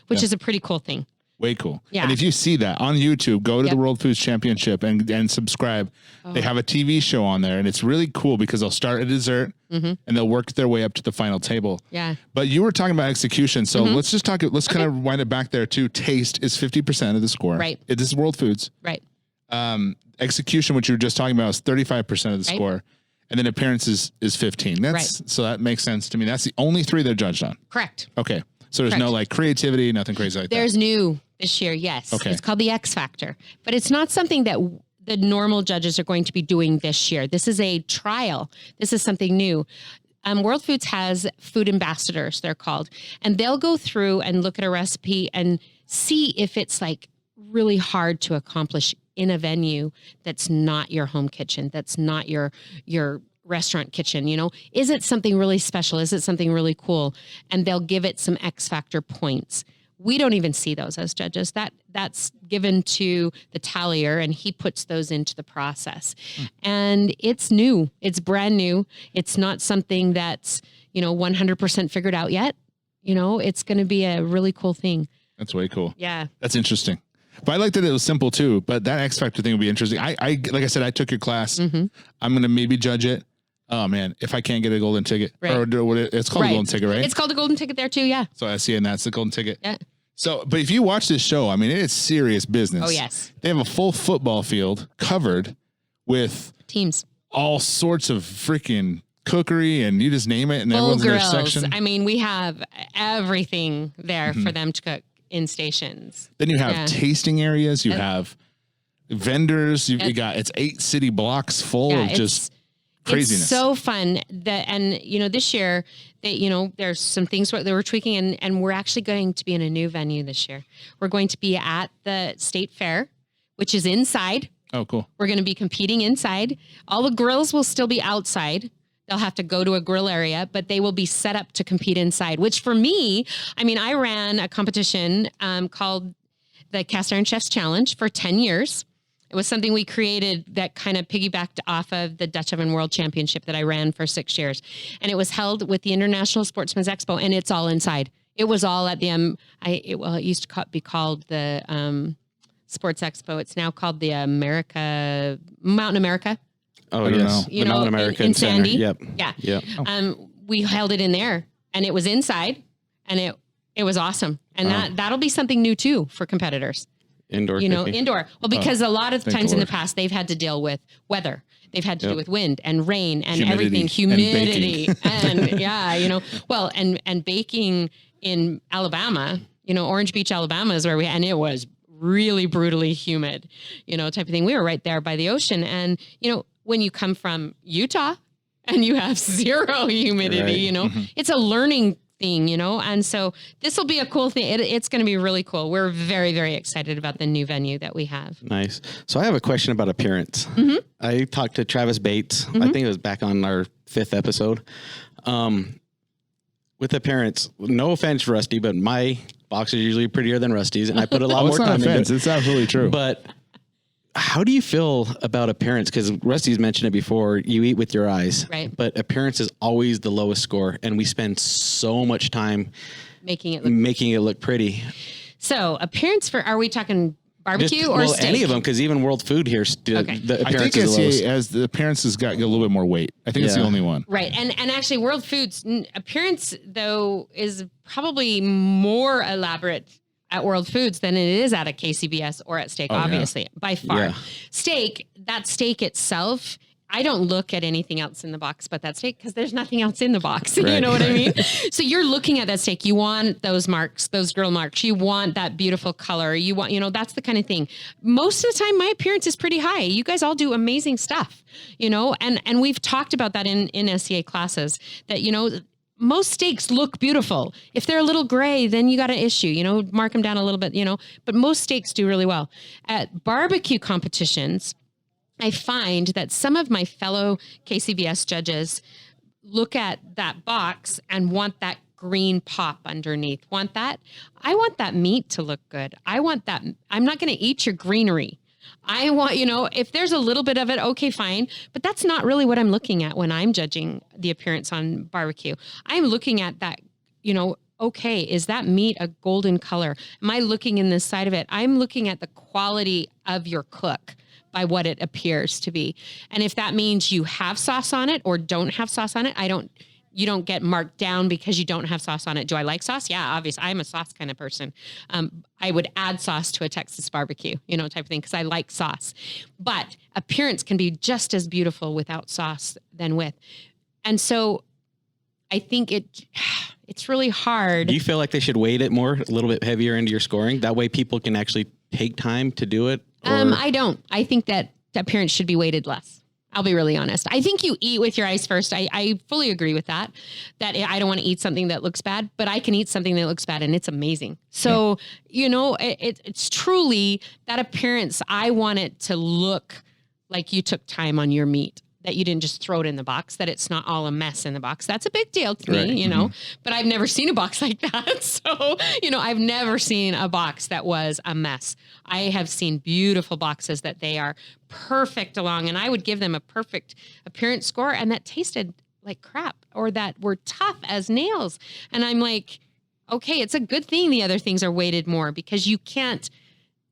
which is a pretty cool thing. Way cool. Yeah. And if you see that on YouTube, go to the World Foods Championship and subscribe. Oh. They have a TV show on there, and it's really cool because they'll start at dessert and they'll work their way up to the final table. Yeah. But you were talking about execution. So let's just talk, let's kind of wind it back there too. Taste is 50% of the score. Right. This is World Foods. Right. Execution, which you were just talking about, is 35% of the score. And then appearance is 15. So that makes sense to me. That's the only 3 they're judged on. Correct. Okay. So there's no like creativity, nothing crazy like that. There's new this year. Yes. Okay. It's called the X Factor, but it's not something that the normal judges are going to be doing this year. This is a trial. This is something new. World Foods has food ambassadors, they're called, and they'll go through and look at a recipe and see if it's like really hard to accomplish in a venue that's not your home kitchen, that's not your restaurant kitchen. You know, is it something really special? Is it something really cool? And they'll give it some X Factor points. We don't even see those as judges. That's given to the tallier, and he puts those into the process. And it's new. It's brand new. It's not something that's, you know, 100% figured out yet. You know, it's going to be a really cool thing. That's way cool. Yeah. That's interesting. But I liked that it was simple too, but that X Factor thing would be interesting. I like I said, I took your class. I'm going to maybe judge it. Oh man, if I can't get a golden ticket, or it's called a golden ticket, right? It's called a golden ticket there too. Yeah. So I see, and that's the golden ticket. Yeah. So, but if you watch this show, I mean, it's serious business. Oh yes. They have a full football field covered with teams, all sorts of freaking cookery, and you just name it, and everyone's in their section. I mean, we have everything there for them to cook in stations. Then you have tasting areas. You have vendors. You got, it's 8 city blocks full of just craziness. It's so fun and you know, this year there's some things that we're tweaking, and we're actually going to be in a new venue this year. We're going to be at the State Fair, which is inside. Oh, cool. We're going to be competing inside. All the grills will still be outside. They'll have to go to a grill area, but they will be set up to compete inside, which for me, I mean, I ran a competition called the Cast Iron Chefs Challenge for 10 years. It was something we created that kind of piggybacked off of the Dutch Oven World Championship that I ran for 6 years. And it was held with the International Sportsman's Expo, and it's all inside. It was all at the, it used to be called the Sports Expo. It's now called the Mountain America. Oh, yes. The Mountain America in Sandy. Yep. Yeah. Yep. We held it in there, and it was inside, and it was awesome. And that'll be something new too for competitors. Indoor, indoor. Well, because a lot of times in the past they've had to deal with weather. They've had to do with wind and rain and humidity, and well, and baking in Alabama, Orange Beach, Alabama is where and it was really brutally humid, type of thing. We were right there by the ocean. And, when you come from Utah and you have zero humidity, it's a learning thing, and so this will be a cool thing. It's going to be really cool. We're very, very excited about the new venue that we have. Nice. So I have a question about appearance. I talked to Travis Bates. I think it was back on our 5th episode. With appearance, no offense, Rusty, but my box is usually prettier than Rusty's, and I put a lot more time into it. It's absolutely true. But how do you feel about appearance? Because Rusty's mentioned it before. You eat with your eyes, right? But appearance is always the lowest score, and we spend so much time making it look pretty. So appearance are we talking Barbecue or steak? Any of them, because even World Food here, Okay. the I think appearance is SCA as the appearances got a little bit more weight. I think it's the only one. Right. And actually World Foods appearance though is probably more elaborate at World Foods than it is at a KCBS or at Steak, obviously, by far. Yeah. Steak, that steak itself, I don't look at anything else in the box but that steak because there's nothing else in the box. You know what I mean? So you're looking at that steak. You want those marks, those grill marks. You want that beautiful color. You want, that's the kind of thing. Most of the time, my appearance is pretty high. You guys all do amazing stuff, and we've talked about that in SCA classes that, most steaks look beautiful. If they're a little gray, then you got an issue, mark them down a little bit, but most steaks do really well. At barbecue competitions, I find that some of my fellow KCBS judges look at that box and want that green pop underneath. Want that? I want that meat to look good. I want that. I'm not going to eat your greenery. I want, if there's a little bit of it, okay, fine. But that's not really what I'm looking at when I'm judging the appearance on barbecue. I'm looking at that, okay, is that meat a golden color? Am I looking in this side of it? I'm looking at the quality of your cook by what it appears to be. And if that means you have sauce on it or don't have sauce on it, you don't get marked down because you don't have sauce on it. Do I like sauce? Yeah, obviously. I'm a sauce kind of person. I would add sauce to a Texas barbecue, type of thing, because I like sauce. But appearance can be just as beautiful without sauce than with. And so I think it's really hard. Do you feel like they should weight it more, a little bit heavier into your scoring? That way people can actually take time to do it? I don't. I think that appearance should be weighted less. I'll be really honest. I think you eat with your eyes first. I fully agree with that I don't want to eat something that looks bad, but I can eat something that looks bad and it's amazing. So, it's truly that appearance. I want it to look like you took time on your meat, that you didn't just throw it in the box, that it's not all a mess in the box. That's a big deal to me, but I've never seen a box like that. So, I've never seen a box that was a mess. I have seen beautiful boxes that they are perfect along, and I would give them a perfect appearance score and that tasted like crap or that were tough as nails. And I'm like, okay, it's a good thing the other things are weighted more because you can't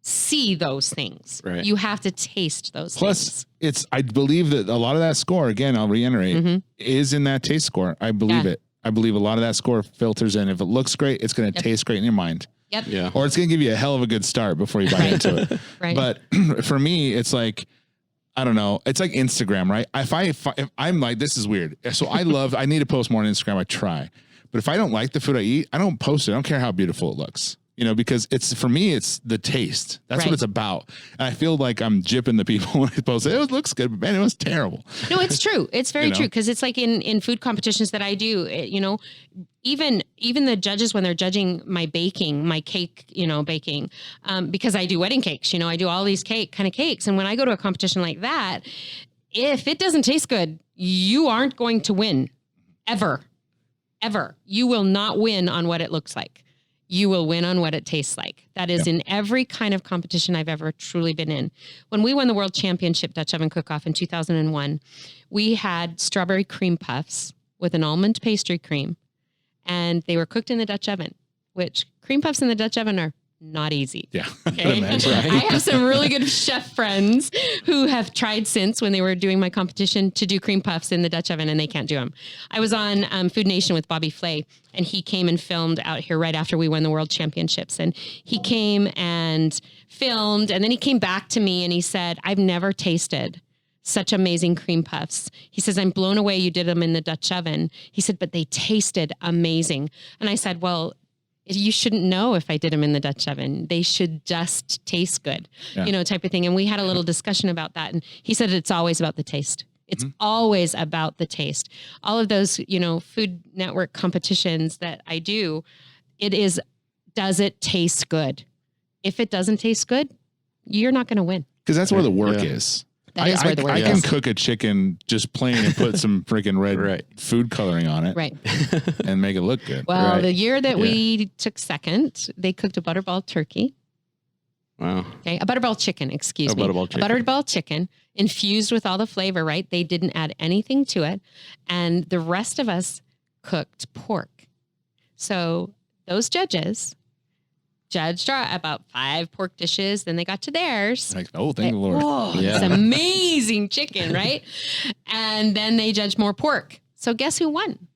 see those things. Right. You have to taste those things. Plus, I believe that a lot of that score, again, I'll reiterate, is in that taste score. I believe it. I believe a lot of that score filters in. If it looks great, it's going to taste great in your mind. Yep. Yeah. Or it's going to give you a hell of a good start before you bite into it. Right. But for me, it's like, I don't know. It's like Instagram, right? If I'm like, this is weird. So I need to post more on Instagram. I try. But if I don't like the food I eat, I don't post it. I don't care how beautiful it looks. Because for me, it's the taste. That's what it's about. And I feel like I'm gypping the people when I post it. It looks good, but man, it was terrible. No, it's true. It's very true. Because it's like in food competitions that I do, even the judges, when they're judging my baking, my cake, baking, because I do wedding cakes, I do all these kind of cakes. And when I go to a competition like that, if it doesn't taste good, you aren't going to win ever. You will not win on what it looks like. You will win on what it tastes like. That is in every kind of competition I've ever truly been in. When we won the World Championship Dutch Oven Cook-Off in 2001, we had strawberry cream puffs with an almond pastry cream, and they were cooked in the Dutch oven, which cream puffs in the Dutch oven are not easy. Yeah. Okay? That's right. I have some really good chef friends who have tried since when they were doing my competition to do cream puffs in the Dutch oven, and they can't do them. I was on Food Nation with Bobby Flay, and he came and filmed out here right after we won the World Championships. And he came and filmed, and then he came back to me and he said, I've never tasted such amazing cream puffs. He says, I'm blown away you did them in the Dutch oven. He said, but they tasted amazing. And I said, well, you shouldn't know if I did them in the Dutch oven. They should just taste good, type of thing. And we had a little discussion about that. And he said, it's always about the taste. It's always about the taste. All of those, Food Network competitions that I do, does it taste good? If it doesn't taste good, you're not going to win. Because that's where the work is. That is where the work I is. can cook a chicken just plain and put some freaking red food coloring on it. Right. And make it look good. Well, the year that we took second, they cooked a butterball turkey. Wow. Okay. A butterball chicken, excuse me. Butterball chicken. A butterball chicken infused with all the flavor, right? They didn't add anything to it. And the rest of us cooked pork. So those judges judged about 5 pork dishes. Then they got to theirs. Like, oh, thank the Lord. Oh, it's amazing chicken, right? And then they judged more pork. So guess who won?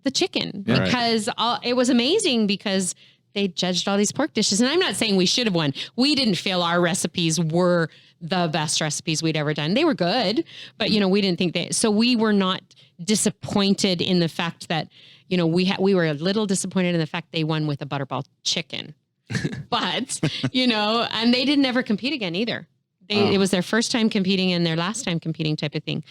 The chicken. Yeah, because it was amazing because they judged all these pork dishes. And I'm not saying we should have won. We didn't feel our recipes were the best recipes we'd ever done. They were good, but we didn't think so we were not disappointed in the fact that, we were a little disappointed in the fact they won with a butterball chicken, but, and they didn't ever compete again either. It was their first time competing and their last time competing type of thing.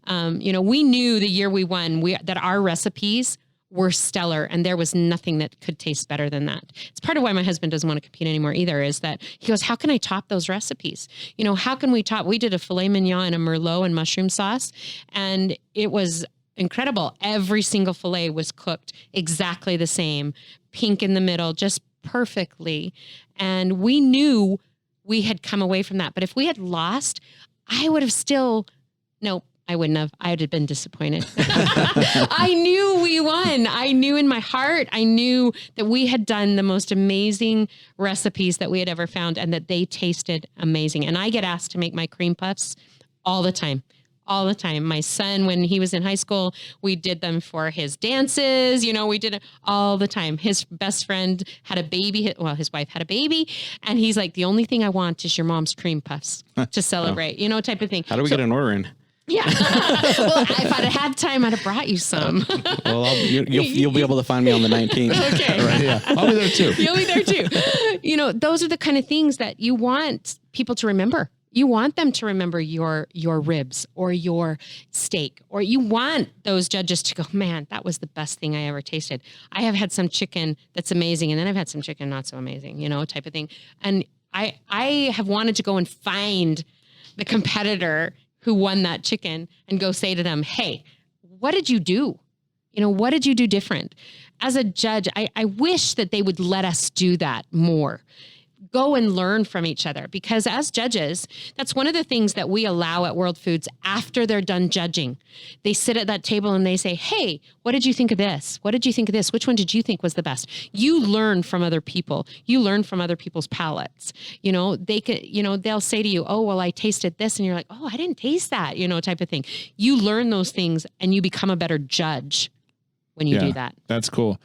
We knew the year we won that our recipes were stellar and there was nothing that could taste better than that. It's part of why my husband doesn't want to compete anymore either, is that he goes, how can I top those recipes? How can we top? We did a filet mignon and a Merlot and mushroom sauce, and it was incredible. Every single filet was cooked exactly the same, pink in the middle, just perfectly. And we knew we had come away from that. But if we had lost, I would have I wouldn't have. I would have been disappointed. I knew we won. I knew in my heart, I knew that we had done the most amazing recipes that we had ever found and that they tasted amazing. And I get asked to make my cream puffs all the time. All the time. My son, when he was in high school, we did them for his dances. We did it all the time. His best friend had a baby. Well, his wife had a baby. And he's like, the only thing I want is your mom's cream puffs to celebrate, type of thing. How do we get an order in? Yeah. Well, if I'd had time, I'd have brought you some. Well, you'll be able to find me on the 19th. Okay. Right, yeah. I'll be there too. You'll be there too. Those are the kind of things that you want people to remember. You want them to remember your ribs or your steak, or you want those judges to go, man, that was the best thing I ever tasted. I have had some chicken that's amazing, and then I've had some chicken not so amazing, type of thing. And I have wanted to go and find the competitor who won that chicken and go say to them, hey, what did you do? What did you do different? As a judge, I wish that they would let us do that more. Go and learn from each other, because as judges, that's one of the things that we allow at World Foods after they're done judging. They sit at that table and they say, hey, what did you think of this? What did you think of this? Which one did you think was the best? You learn from other people. You learn from other people's palates. They could, they'll say to you, oh, well, I tasted this. And you're like, oh, I didn't taste that, type of thing. You learn those things and you become a better judge when you do that. That's cool.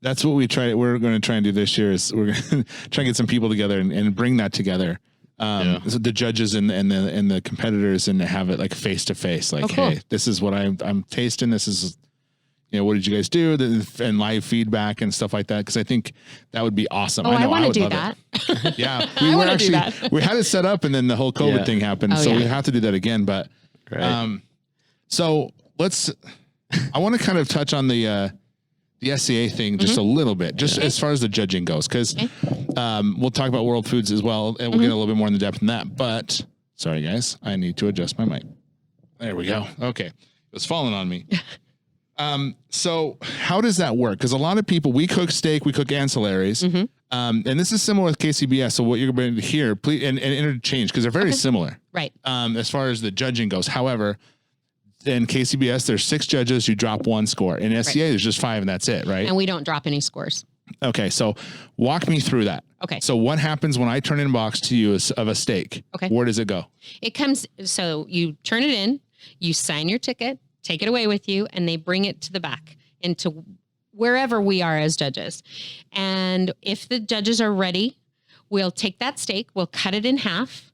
That's what we're going to try and do this year, is we're going to try and get some people together and bring that together. So the judges and the competitors, and have it like face to face, like, cool. Hey, this is what I'm tasting. This is, what did you guys do? And live feedback and stuff like that. Cause I think that would be awesome. Oh, I want to do that. Yeah. We had it set up, and then the whole COVID thing happened. So we have to do that again. But, so I want to kind of touch on the SCA thing just a little bit, just as far as the judging goes, because we'll talk about World Foods as well, and we'll get a little bit more in the depth in that. But sorry, guys, I need to adjust my mic. There we go. Okay, it was falling on me. So how does that work? Because a lot of people, we cook steak, we cook ancillaries, and this is similar with KCBS. So what you're going to hear, please, and interchange, because they're very similar, right? As far as the judging goes. However, in KCBS, there's 6 judges. You drop 1 score. In SCA, there's just 5, and that's it, right? And we don't drop any scores. Okay, so walk me through that. Okay. So what happens when I turn in a box to you of a steak? Okay. Where does it go? It comes, so you turn it in, you sign your ticket, take it away with you, and they bring it to the back into wherever we are as judges. And if the judges are ready, we'll take that steak, we'll cut it in half.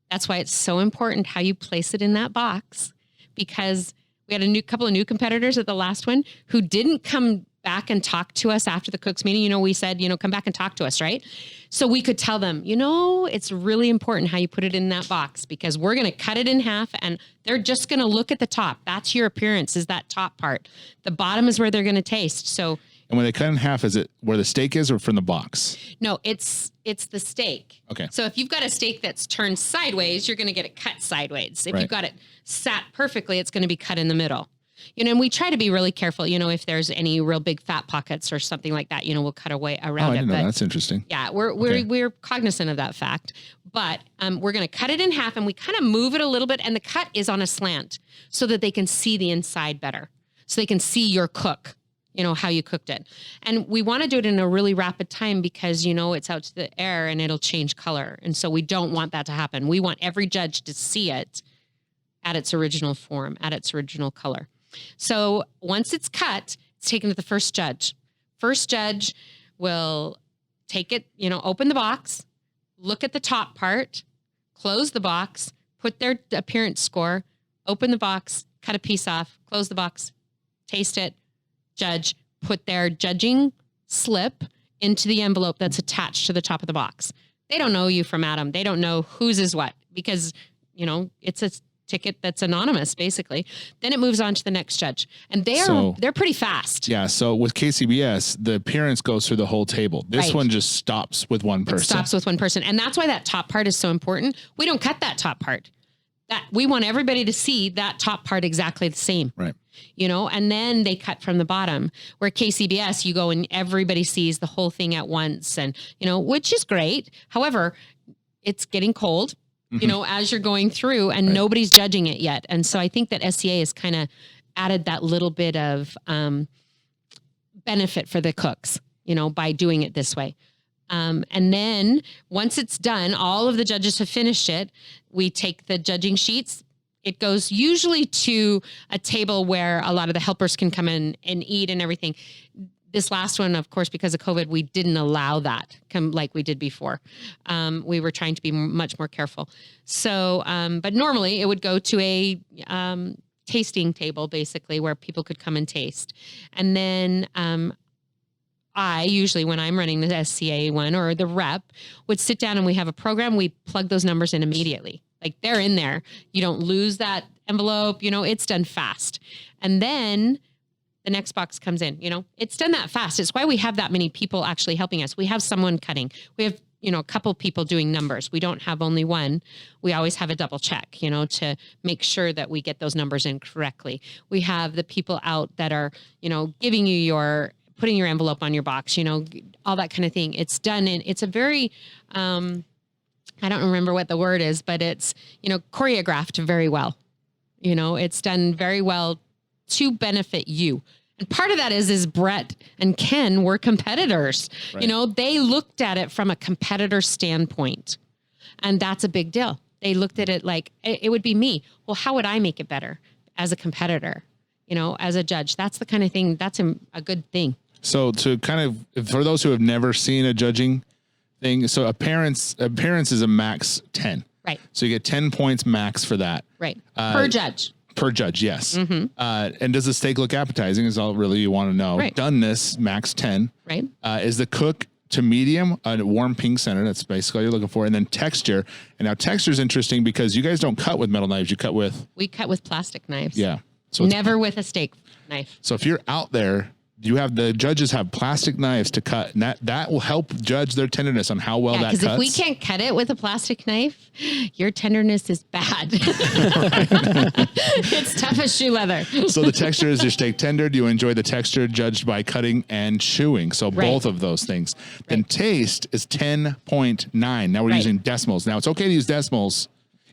That's why it's so important how you place it in that box, because we had a couple of new competitors at the last one who didn't come back and talk to us after the cooks meeting. We said, come back and talk to us, right? So we could tell them, it's really important how you put it in that box, because we're going to cut it in half and they're just going to look at the top. That's your appearance, is that top part. The bottom is where they're going to taste. So, and when they cut in half, is it where the steak is or from the box? No, it's the steak. Okay. So if you've got a steak that's turned sideways, you're going to get it cut sideways. If you've got it sat perfectly, it's going to be cut in the middle. And we try to be really careful, if there's any real big fat pockets or something like that, we'll cut away around I didn't know. That's interesting. Yeah, we're cognizant of that fact. But we're going to cut it in half, and we kind of move it a little bit, and the cut is on a slant so that they can see the inside better, so they can see your cook. how you cooked it. And we want to do it in a really rapid time because, it's out to the air and it'll change color. And so we don't want that to happen. We want every judge to see it at its original form, at its original color. So once it's cut, it's taken to the first judge. First judge will take it, open the box, look at the top part, close the box, put their appearance score, open the box, cut a piece off, close the box, taste it, judge, put their judging slip into the envelope that's attached to the top of the box. They don't know you from Adam. They don't know whose is what because, it's a ticket that's anonymous, basically. Then it moves on to the next judge. And they're pretty fast. Yeah. So with KCBS, the appearance goes through the whole table. This one just stops with one person. It stops with one person. And that's why that top part is so important. We don't cut that top part. That we want everybody to see that top part exactly the same. Right. And then they cut from the bottom. Where KCBS, you go and everybody sees the whole thing at once and, which is great. However, it's getting cold. As you're going through and nobody's judging it yet. And so I think that SCA has kind of added that little bit of benefit for the cooks, by doing it this way. And then once it's done, all of the judges have finished it. We take the judging sheets. It goes usually to a table where a lot of the helpers can come in and eat and everything. This last one, of course, because of COVID, we didn't allow that like we did before. We were trying to be much more careful. So, but normally it would go to a tasting table, basically, where people could come and taste. And then I usually, when I'm running the SCA one or the rep, would sit down and we have a program. We plug those numbers in immediately. Like they're in there. You don't lose that envelope. It's done fast. And then the next box comes in, it's done that fast. It's why we have that many people actually helping us. We have someone cutting. We have, a couple people doing numbers. We don't have only one. We always have a double check, to make sure that we get those numbers in correctly. We have the people out that are, giving you putting your envelope on your box, all that kind of thing. It's done in, it's a very, I don't remember what the word is, but it's, choreographed very well. It's done very well to benefit you. And part of that is Brett and Ken were competitors. Right. They looked at it from a competitor standpoint. And that's a big deal. They looked at it like it would be me. Well, how would I make it better as a competitor? As a judge, that's the kind of thing, that's a good thing. So to kind of, for those who have never seen a judging thing, so appearance is a max 10. Right. So you get 10 points max for that. Right. Per judge. Per judge, yes. Mm-hmm. And does the steak look appetizing is all really you want to know. Right. Doneness, max 10. Right. Is the cook to medium, a warm pink center. That's basically all you're looking for. And then texture. And now texture is interesting because you guys don't cut with metal knives. You cut with... We cut with plastic knives. Yeah. So never with a steak knife. So if you're out there, the judges have plastic knives to cut, and that will help judge their tenderness on how well that cuts. Because if we can't cut it with a plastic knife, your tenderness is bad. It's tough as shoe leather. So the texture is your steak tender. Do you enjoy the texture judged by cutting and chewing? So both of those things. Right. Then taste is 10.9. Now we're using decimals. Now it's okay to use decimals.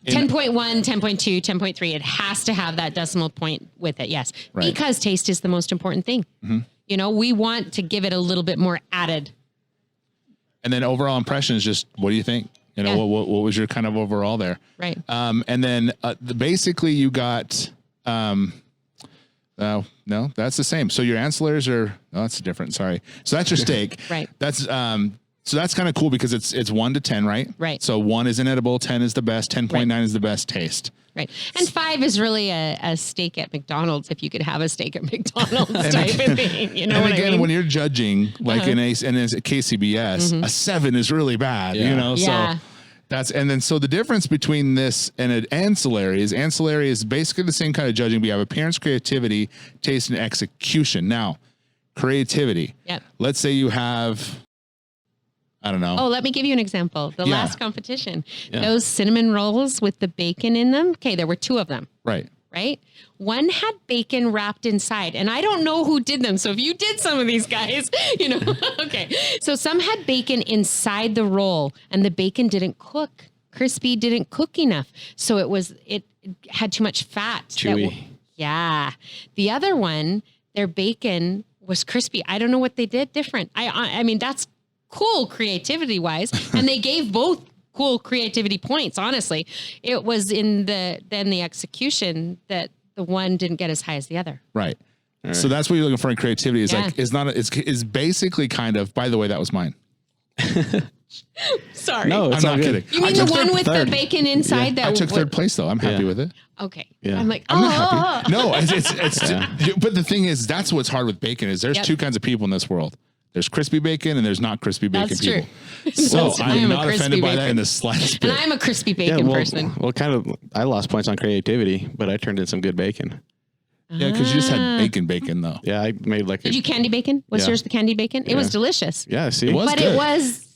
10.1, 10.2, 10.3. It has to have that decimal point with it. Yes. Right. Because taste is the most important thing. Mm-hmm. We want to give it a little bit more added. And then overall impression is just, what do you think? What was your kind of overall there? Right. And then basically you got, no, that's the same. So your ancillaries are, that's different. Sorry. So that's your steak. Right. That's, so that's kind of cool because it's 1 to 10, right? Right. So 1 is inedible, 10 is the best, 10.9 is the best taste. Right. And 5 is really a steak at McDonald's, if you could have a steak at McDonald's type of thing. You know and what again, I mean? when you're judging, like in KCBS, a 7 is really bad, Yeah. So so the difference between this and an ancillary is basically the same kind of judging. We have appearance, creativity, taste, and execution. Now, creativity. Yep. Let's say you have... I don't know. Oh, let me give you an example. The last competition, those cinnamon rolls with the bacon in them. Okay, there were 2 of them. Right. One had bacon wrapped inside, and I don't know who did them. So if you did some of these guys, okay. So some had bacon inside the roll, and the bacon didn't cook. Crispy didn't cook enough. So it had too much fat. Chewy. The other one, their bacon was crispy. I don't know what they did different. I mean, that's cool creativity wise. And they gave both cool creativity points. Honestly, it was in the execution that the one didn't get as high as the other. Right. So that's what you're looking for in creativity is like, it's basically kind of, by the way, that was mine. Sorry. No, I'm not kidding. You mean the one with the bacon inside that I took third place though. I'm happy with it. Okay. Yeah. I'm like, I'm not happy. No, but the thing is, that's what's hard with bacon is there's two kinds of people in this world. There's crispy bacon and there's not crispy bacon That's people. True. So I'm not offended by bacon. that in the slightest bit. And I'm a crispy bacon person. Well, kind of, I lost points on creativity, but I turned in some good bacon. Yeah, because you just had bacon though. Yeah, I made like. Did you candy bacon? Was yours the candy bacon? It was delicious. Yeah, see, It was But good.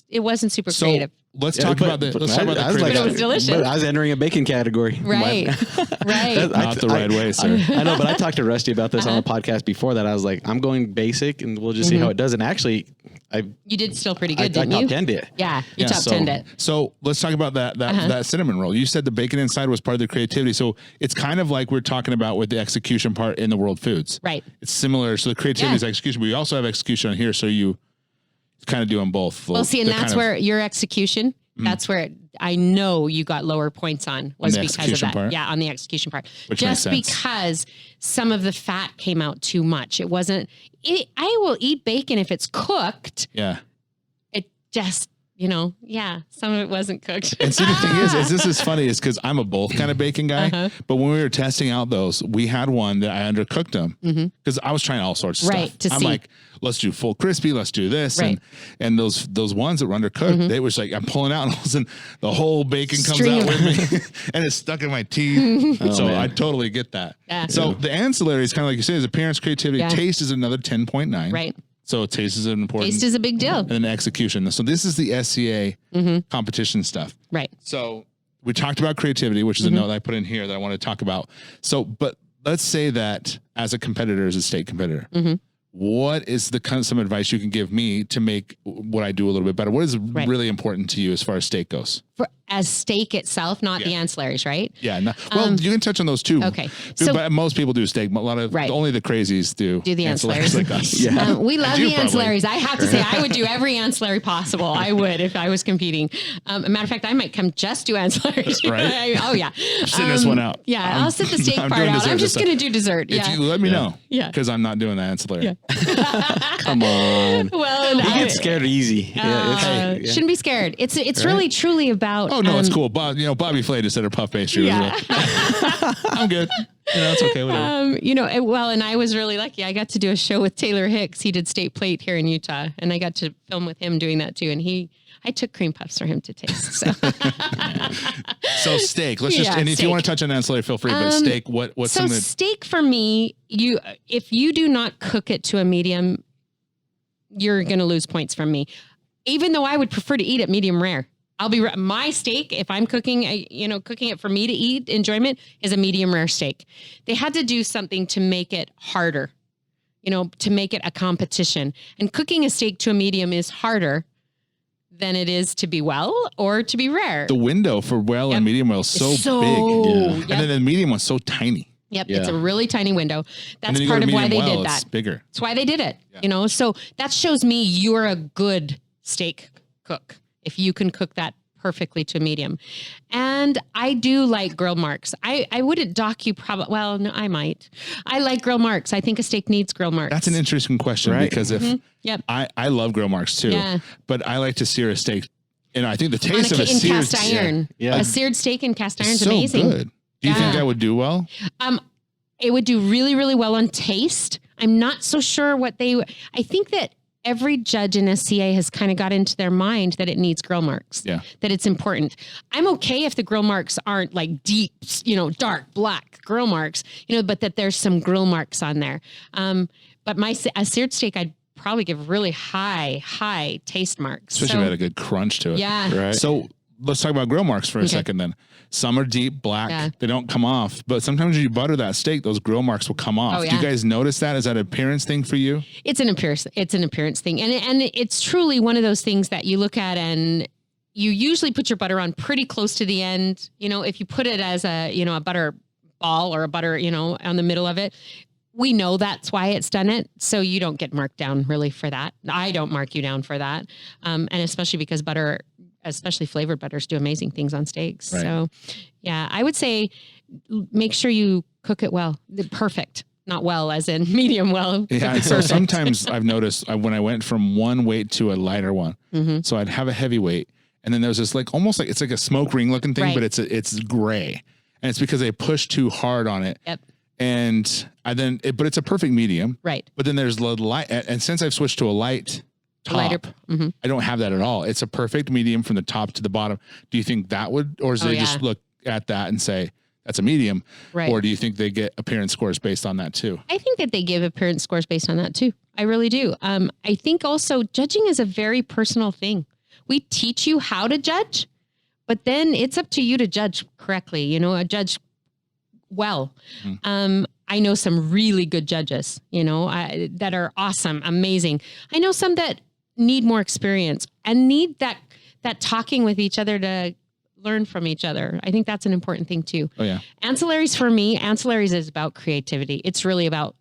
it wasn't super creative. Let's talk about the. Let's talk about the. But it was delicious. But I was entering a bacon category. Right. Right. Not the right way, sir. I know, but I talked to Rusty about this on the podcast before that. I was like, I'm going basic, and we'll just see how it does. And actually, You did still pretty good, I didn't top you? 10'd it. Yeah, you top 10'd it. So let's talk about that cinnamon roll. You said the bacon inside was part of the creativity. So it's kind of like we're talking about with the execution part in the World Foods. Right. It's similar. So the creativity is execution, but you also have execution on here. So you kind of doing both. Well, see, and that's where your execution, that's where I know you got lower points on was the because of execution that. part? Yeah, on the execution part. Which makes just sense. because some of the fat came out too much. It wasn't, I will eat bacon if it's cooked. Yeah. It just, some of it wasn't cooked. And see, the thing is this is funny is because I'm a both kind of bacon guy. But when we were testing out those, we had one that I undercooked them because I was trying all sorts of stuff. I'm like, let's do full crispy. Let's do this. Right. And those ones that were undercooked, they was like, I'm pulling out and all of a sudden the whole bacon comes out with me and it's stuck in my teeth. So I totally get that. Yeah. So the ancillary is kind of like you say is appearance, creativity, taste is another 10.9. Right. So taste is an important. Taste is a big deal. And then execution. So this is the SCA competition stuff. Right. So we talked about creativity, which is a note that I put in here that I want to talk about. So, but let's say that as a competitor, as a state competitor, what is some advice you can give me to make what I do a little bit better? What is really important to you as far as steak goes? As steak itself, not the ancillaries, right? Yeah. No, well, you can touch on those too. Okay. But most people do steak. But a lot of only the crazies do the ancillaries like us. We love the probably. ancillaries. I have to say, I would do every ancillary possible. I would if I was competing. A matter of fact, I might come just do ancillaries. Right? Oh yeah. Sitting this one out. Yeah, I'll sit the steak part out. I'm just going to do dessert. If you let me know. Yeah. Because I'm not doing the ancillary. Yeah. Come on. Well, You get scared easy. shouldn't be scared. It's really truly about. Oh no, it's cool. Bobby Flay just said her puff pastry. Yeah. I'm good. It's okay. Whatever. And I was really lucky. I got to do a show with Taylor Hicks. He did State Plate here in Utah, and I got to film with him doing that too. And I took cream puffs for him to taste. So, so steak. Let's just and if you want to touch on ancillary, feel free. But steak, what's so steak for me? If you do not cook it to a medium, you're going to lose points from me. Even though I would prefer to eat it medium rare. My steak, if I'm cooking, cooking it for me to eat, enjoyment is a medium rare steak. They had to do something to make it harder, to make it a competition. And cooking a steak to a medium is harder than it is to be well or to be rare. The window for well and medium well is so big. And then the medium one's so tiny. Yep. It's a really tiny window. That's part part of why they did that. It's bigger. That's why they did it, so that shows me you're a good steak cook. If you can cook that perfectly to a medium. And I do like grill marks. I wouldn't dock you probably. Well, no, I might. I like grill marks. I think a steak needs grill marks. That's an interesting question because if I love grill marks too, but I like to sear a steak. And I think the taste of a seared cast iron. A seared steak in cast iron is so amazing. Good. Do you think that would do well? It would do really, really well on taste. I'm not so sure I think that every judge in SCA has kind of got into their mind that it needs grill marks, that it's important. I'm okay if the grill marks aren't like deep, dark black grill marks, but that there's some grill marks on there. But a seared steak, I'd probably give really high taste marks. Especially if it had a good crunch to it. Yeah. Right. So let's talk about grill marks for a second then. Some are deep black. Yeah. They don't come off. But sometimes when you butter that steak, those grill marks will come off. Oh, yeah. Do you guys notice that? Is that an appearance thing for you? It's an appearance thing. And it's truly one of those things that you look at and you usually put your butter on pretty close to the end. If you put it as a butter ball or a butter, on the middle of it, we know that's why it's done it. So you don't get marked down really for that. I don't mark you down for that. And especially because butter, especially flavored butters, do amazing things on steaks. Right. So yeah, I would say make sure you cook it well. Perfect. Not well as in medium well. Yeah. So sometimes I've noticed when I went from one weight to a lighter one, so I'd have a heavy weight. And then there's this like, almost like, it's like a smoke ring looking thing, but it's gray. And it's because they push too hard on it. Yep. And but it's a perfect medium. Right. But then there's the light. And since I've switched to a light top, I don't have that at all. It's a perfect medium from the top to the bottom. Do you think that would, or do they just look at that and say, that's a medium? Right. Or do you think they get appearance scores based on that too? I think that they give appearance scores based on that too. I really do. I think also judging is a very personal thing. We teach you how to judge, but then it's up to you to judge correctly, judge well. I know some really good judges, that are awesome, amazing. I know some that need more experience and need that talking with each other to learn from each other. I think that's an important thing too. Oh yeah. Ancillaries for me, is about creativity. It's really about,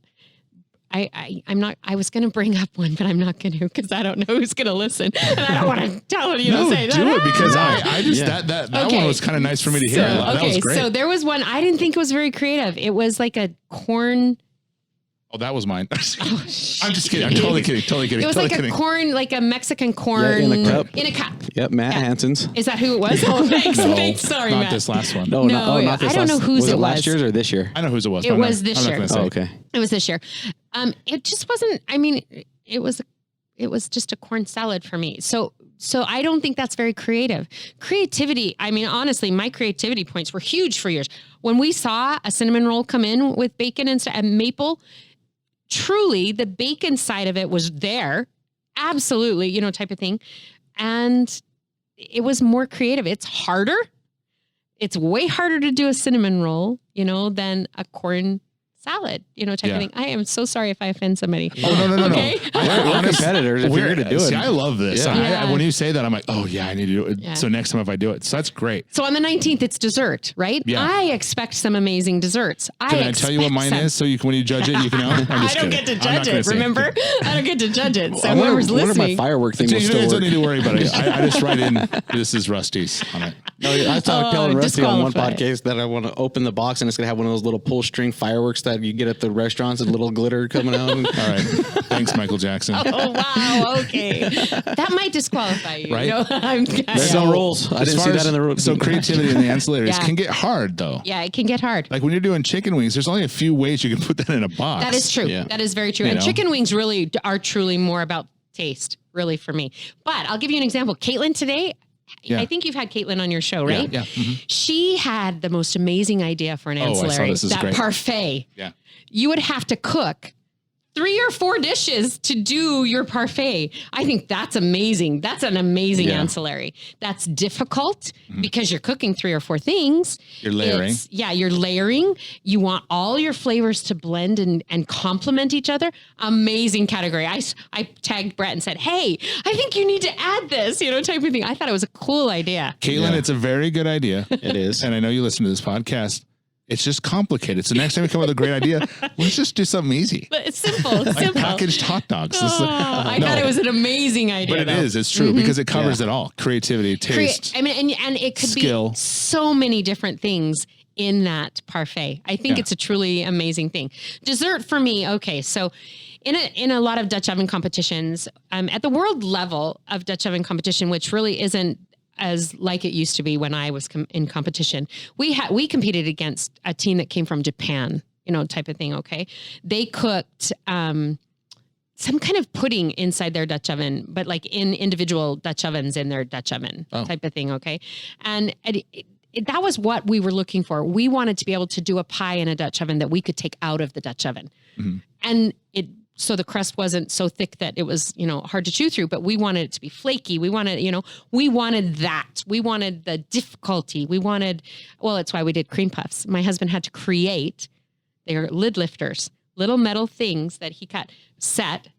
I was going to bring up one, but I'm not going to, because I don't know who's going to listen. And I don't want to tell you to say that. Do it, because I just, that one was kind of nice for me to hear. That was great. So there was one, I didn't think it was very creative. It was like a corn. Oh, that was mine. I'm just kidding. I'm totally kidding. It was like a corn, like a Mexican corn in a cup. In a cup. Yep, Matt Hansen's. Is that who it was? Oh, thanks. Thanks. Sorry, not Matt. this last one. No, not this I don't know whose was it was. Last year's or this year? I know whose it was. It was this year. Oh, okay. It was this year. It just wasn't. I mean, it was just a corn salad for me. So I don't think that's very creative. Creativity. I mean, honestly, my creativity points were huge for years. When we saw a cinnamon roll come in with bacon and maple, truly the bacon side of it was there. Absolutely, type of thing. And it was more creative. It's harder. It's way harder to do a cinnamon roll, than a corn salad, type of thing. I am so sorry if I offend somebody. Oh, no. Okay? We're competitors if you're going to do it. See, I love this. Yeah. When you say that, I'm like, oh yeah, I need to do it. Yeah. So next time if I do it. So that's great. So on the 19th, it's dessert, right? Yeah. I expect some amazing desserts. Can I tell you what mine is? So when you judge it, you can know? I don't get to judge it, remember? I don't get to judge it. So whoever's One of listening. my firework things will You still don't work. need to worry about it. I just write in, this is Rusty's on it. No, I saw telling Rusty on one disqualified. podcast that I want to open the box and it's going to have one of those little pull string fireworks that you get at the restaurants and little glitter coming out. All right. Thanks, Michael Jackson. Oh, wow. Okay. That might disqualify you. Right? There's no rules. I didn't see that in the rules. So creativity in the ancillaries Yeah. can get hard though. Yeah, it can get hard. Like when you're doing chicken wings, there's only a few ways you can put that in a box. That is true. Yeah. That is very true. You And know? chicken wings really are truly more about taste, really, for me. But I'll give you an example. Caitlin today, Yeah. I think you've had Caitlin on your show, right? Yeah. Mhm. She had the most amazing idea for an I saw ancillary. this. This is That great. parfait. Yeah. You would have to cook 3 or 4 dishes to do your parfait. I think that's amazing. That's an amazing ancillary. That's difficult because you're cooking 3 or 4 things. You're layering. You're layering. You want all your flavors to blend and complement each other. Amazing category. I tagged Brett and said, hey, I think you need to add this, type of thing. I thought it was a cool idea. Caitlin, it's a very good idea. It is. And I know you listen to this podcast. It's just complicated. So next time you come up with a great idea, let's just do something easy. But it's simple. It's Like simple. packaged hot dogs. I thought it was an amazing idea. But it though. is. It's true because it covers it all. Creativity, taste. I mean, and it could skill. be so many different things in that parfait. I think it's a truly amazing thing. Dessert for me. Okay. So in a lot of Dutch oven competitions, at the world level of Dutch oven competition, which really isn't as like it used to be when I was in competition, we competed against a team that came from Japan, type of thing. Okay. They cooked, some kind of pudding inside their Dutch oven, but like in individual Dutch ovens in their Dutch oven type of thing. Okay. And that was what we were looking for. We wanted to be able to do a pie in a Dutch oven that we could take out of the Dutch oven. Mm-hmm. And so the crust wasn't so thick that it was, hard to chew through, but we wanted it to be flaky. We wanted, we wanted that. We wanted the difficulty. It's why we did cream puffs. My husband had to create, they are lid lifters, little metal things that he set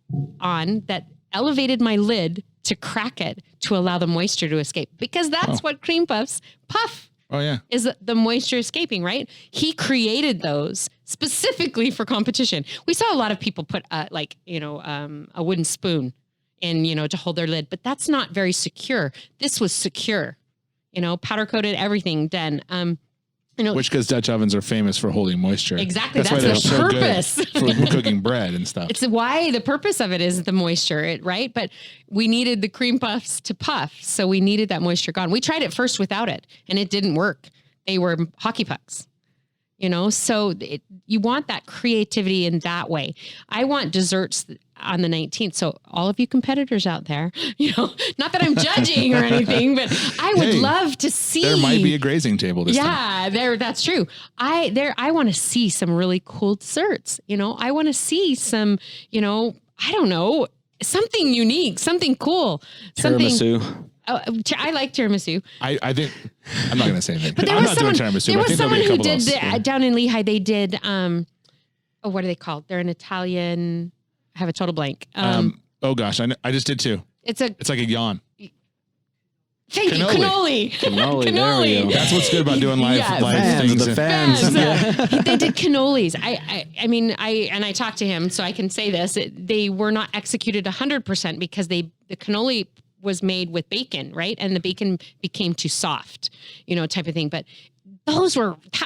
on that elevated my lid to crack it to allow the moisture to escape, because that's what cream puffs puff. Oh yeah. Is the moisture escaping, right? He created those specifically for competition. We saw a lot of people put a wooden spoon in, to hold their lid, but that's not very secure. This was secure, powder coated, everything done. Which because Dutch ovens are famous for holding moisture. Exactly. That's the purpose. For cooking bread and stuff. It's why the purpose of it is the moisture, right? But we needed the cream puffs to puff. So we needed that moisture gone. We tried it first without it and it didn't work. They were hockey pucks, so you want that creativity in that way. I want desserts on the 19th. So all of you competitors out there, not that I'm judging or anything, but I would love to see. There might be a grazing table this time. That's true. I want to see some really cool desserts. I want to see some, I don't know, something unique, something cool. Tiramisu. I like tiramisu. I think I'm not going to say anything. But I'm not doing tiramisu. There I was think someone who did else. down in Lehigh. They did. What are they called? They're an Italian. I have a total blank. Oh gosh, I just did too. It's like a yawn. Thank you, cannoli. Cannoli. There we go. That's what's good about doing live things. The fans. They did cannolis. I talked to him, so I can say this. They were not executed 100% because the cannoli was made with bacon, right? And the bacon became too soft, type of thing. But that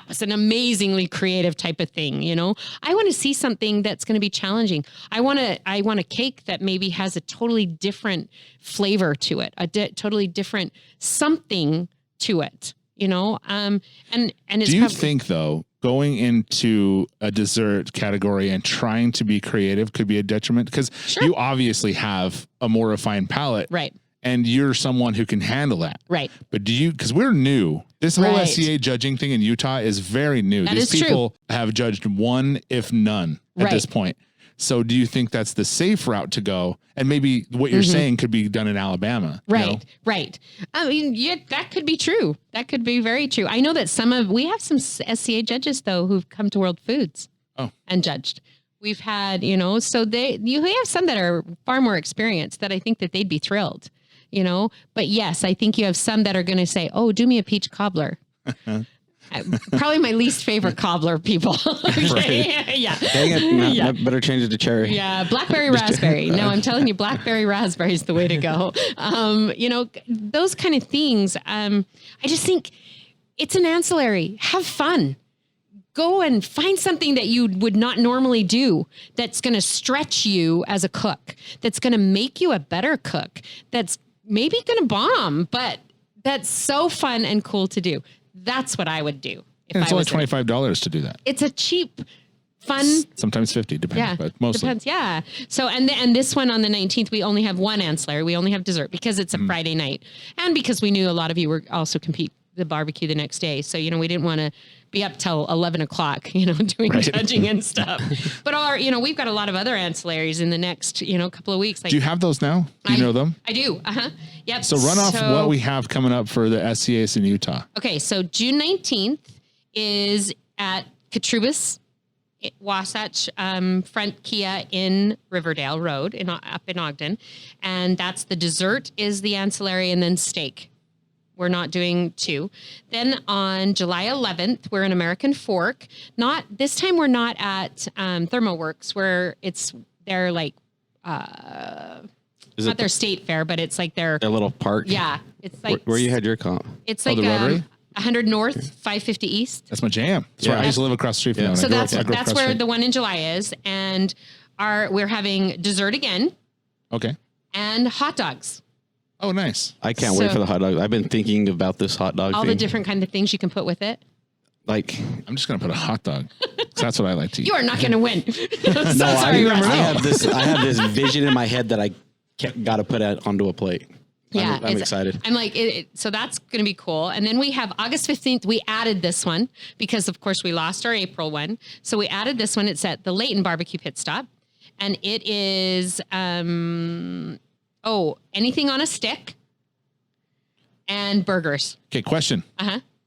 was an amazingly creative type of thing. I want to see something that's going to be challenging. I want a cake that maybe has a totally different flavor to it, totally different something to it, and it's do you think though, going into a dessert category and trying to be creative could be a detriment? Because you obviously have a more refined palate. Right. And you're someone who can handle that. Right. But because we're new, this whole SCA judging thing in Utah is very new. These people have judged one, if none, at this point. So do you think that's the safe route to go? And maybe what you're saying could be done in Alabama. Right. Right. I mean, that could be true. That could be very true. I know that we have some SCA judges though, who've come to World Foods and judged. We've had, so you have some that are far more experienced that I think that they'd be thrilled. But yes, I think you have some that are going to say, "Oh, do me a peach cobbler." Probably my least favorite cobbler people. Right. Yeah. Dang it. Better change it to cherry. Yeah. Blackberry raspberry. No, I'm telling you, blackberry raspberry is the way to go. Those kind of things. I just think it's an ancillary. Have fun. Go and find something that you would not normally do that's going to stretch you as a cook, that's going to make you a better cook, that's maybe going to bomb, but that's so fun and cool to do. That's what I would do. And it's only $25 to do that. It's a cheap, fun. Sometimes 50, depends, but mostly. Depends, yeah. So, and this one on the 19th, we only have one ancillary. We only have dessert because it's a Friday night. And because we knew a lot of you were also compete the barbecue the next day. So, we didn't want to be up till 11 o'clock, doing judging and stuff. But we've got a lot of other ancillaries in the next, couple of weeks. Like, do you have those now? Do you know them? I do. Yep. So run off what we have coming up for the SCAs in Utah. Okay. So June 19th is at Katrubis, Wasatch Front Kia in Riverdale Road up in Ogden. And that's the dessert is the ancillary and then steak. We're not doing two. Then on July 11th, we're in American Fork. This time we're not at ThermoWorks where they're like, not their state fair, but it's like their little park. Yeah. It's like where you had your comp. It's like the Rotary? 100 North, 550 East. That's my jam. That's where I used to live across the street from them. So that's where the one in July is. And we're having dessert again. Okay. And hot dogs. Oh, nice. I can't wait for the hot dog. I've been thinking about this hot dog all thing. The different kind of things you can put with it. Like, I'm just going to put a hot dog. That's what I like to eat. You are not going to win. I have this vision in my head that I got to put onto a plate. Yeah, I'm excited. I'm like, so that's going to be cool. And then we have August 15th. We added this one because, of course, we lost our April one. So we added this one. It's at the Layton Barbecue Pit Stop. And it is, anything on a stick and burgers. Okay, question.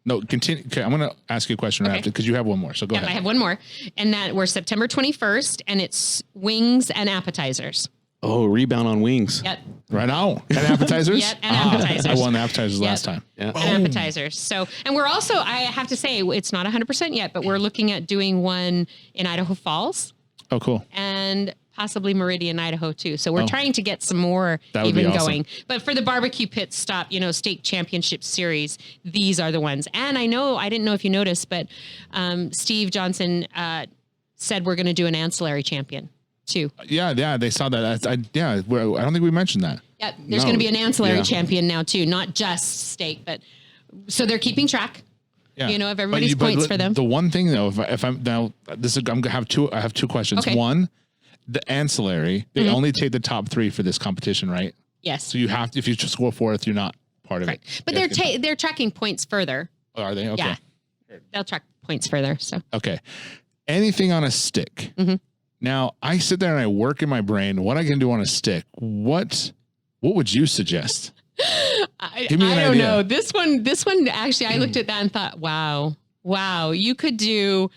No, continue. Okay, I'm going to ask you a question right after because you have one more. So go ahead. I have one more. And that we're September 21st and it's wings and appetizers. Oh, rebound on wings. Yep. Right now. And appetizers? Yep, and appetizers. I won the appetizers last time. Yeah. And appetizers. So, and we're also, I have to say, it's not 100% yet, but we're looking at doing one in Idaho Falls Oh, cool. and possibly Meridian, Idaho too. So we're trying to get some more That would be even awesome. going. But for the barbecue pit stop, state championship series, these are the ones. And I didn't know if you noticed, but Steve Johnson said we're going to do an ancillary champion too. Yeah, they saw that. I don't think we mentioned that. Yep. There's going to be an ancillary champion now too, not just steak, but so they're keeping track. Yeah. Of everybody's points for them. The one thing though, if I'm now, I'm gonna have two. I have two questions. Okay. One, the ancillary, they only take the top 3 for this competition, right? Yes. So you have to, if you score 4th, you're not part of it. But they're tracking points further. Oh, are they? Okay. Yeah. They'll track points further. So Okay. Anything on a stick. Mm-hmm. Now I sit there and I work in my brain what I can do on a stick. What would you suggest? Give me an I don't idea. know. This one actually, I looked at that and thought, wow, you could do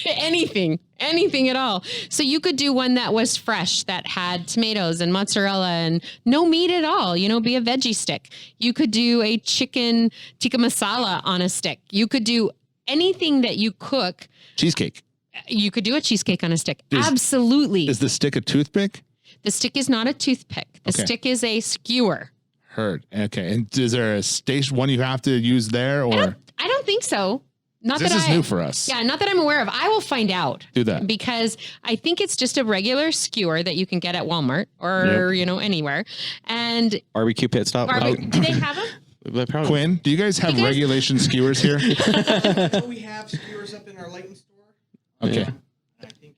anything at all. So you could do one that was fresh, that had tomatoes and mozzarella and no meat at all, be a veggie stick. You could do a chicken tikka masala on a stick. You could do anything that you cook. Cheesecake. You could do a cheesecake on a stick. Absolutely. Is the stick a toothpick? The stick is not a toothpick. The stick is a skewer. Heard. Okay. And is there a station one you have to use there, or I don't think so. this is new for us? Yeah, not that I'm aware of. I will find out. Do that. Because I think it's just a regular skewer that you can get at Walmart or, anywhere. And Barbecue pit stop. do they have them? They probably- Quinn, do you guys have regulation skewers here? So we have skewers up in our Layton store. Okay. Yeah. I think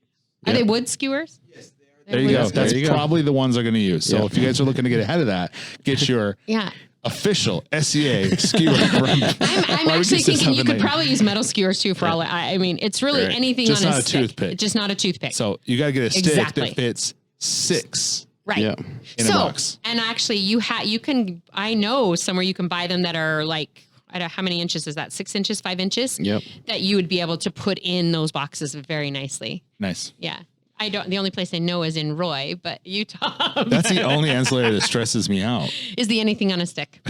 Are they wood skewers? yes, they are. There you go. Yes, That's there you go. probably the ones I'm going to use. So if you guys are looking to get ahead of that, get your Yeah. official SCA skewer. I'm Barbecue actually thinking system you in could Layton. probably use metal skewers too for all I mean, it's really Right. anything Just on not a a stick. toothpick. Just not a toothpick. So you got to get a stick Exactly. that fits 6 right. Yeah. in a box. And actually you can, I know somewhere you can buy them that are like, I don't know, how many inches is that? 6 inches, 5 inches? Yep. That you would be able to put in those boxes very nicely. Nice. Yeah. The only place I know is in Roy, but Utah. That's the only ancillary that stresses me out. Is the anything on a stick.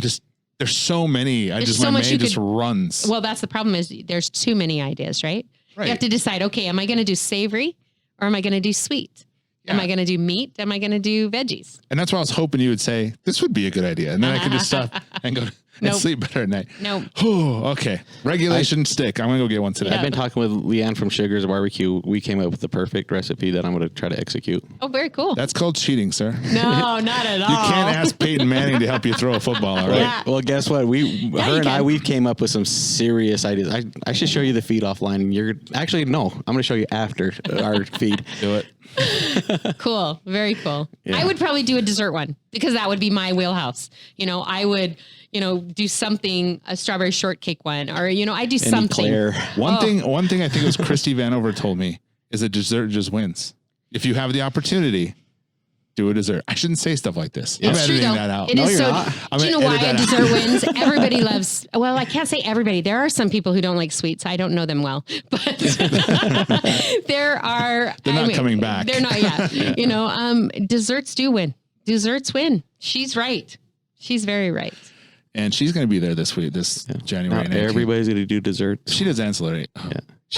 There's so many. There's my so much mind you just could- runs. Well, that's the problem is there's too many ideas, right? Right. You have to decide, okay, am I going to do savory or am I going to do sweet? Am Yeah. I going to do meat? Am I going to do veggies? And that's why I was hoping you would say, this would be a good idea. And then I could just stop and go and Nope. sleep better at night. No. Okay. Regulation stick. I'm going to go get one today. I've been talking with Leanne from Sugar's Barbecue. We came up with the perfect recipe that I'm going to try to execute. Oh, very cool. That's called cheating, sir. No, not at all. You can't ask Peyton Manning to help you throw a football, all right? Yeah. Well, guess what? you can. We came up with some serious ideas. I should show you the feed offline. I'm going to show you after our feed. Do it. Cool. Very cool. Yeah. I would probably do a dessert one because that would be my wheelhouse. I would, do something, a strawberry shortcake one, or, I do something. Claire. One thing I think it was Christy Vanover told me is that dessert just wins. If you have the opportunity, do a dessert. I shouldn't say stuff like this. I'm It's true, editing though. that out. It is you're so. not. I'm Do you know gonna why a edit that dessert out. wins? Everybody loves. Well, I can't say everybody. There are some people who don't like sweets. I don't know them well, but there are. They're not coming back. They're not yet. Desserts do win. Desserts win. She's right. She's very right. And she's going to be there this January. Not 19th. everybody's going to do desserts. She does ancillary. Oh,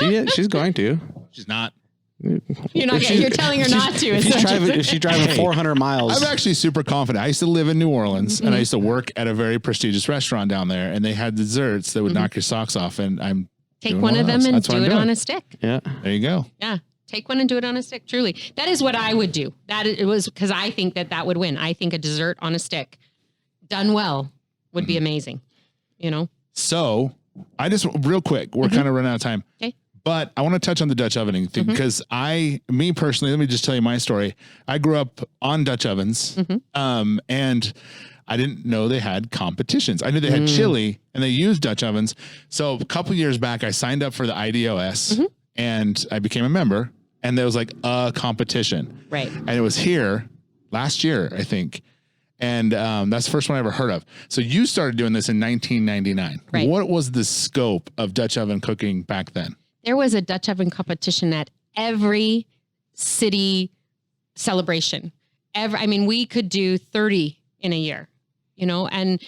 Yeah. She's going to. she's not. You're telling her not to. If she's driving 400 miles. I'm actually super confident. I used to live in New Orleans and I used to work at a very prestigious restaurant down there, and they had desserts that would knock your socks off. And I'm Take doing one of them else. and That's what do I'm it doing. on a stick. Yeah. There you go. Yeah. Take one and do it on a stick. Truly. That is what I would do. It was because I think that would win. I think a dessert on a stick done well would be amazing. So I just real quick, we're kind of running out of time. Okay. But I want to touch on the Dutch ovening thing because me personally, let me just tell you my story. I grew up on Dutch ovens, and I didn't know they had competitions. I knew they had chili and they used Dutch ovens. So a couple years back, I signed up for the IDOS and I became a member, and there was like a competition. Right. And it was here last year, I think. And that's the first one I ever heard of. So you started doing this in 1999. Right. What was the scope of Dutch oven cooking back then? There was a Dutch oven competition at every city celebration. I mean, we could do 30 in a year, you know, and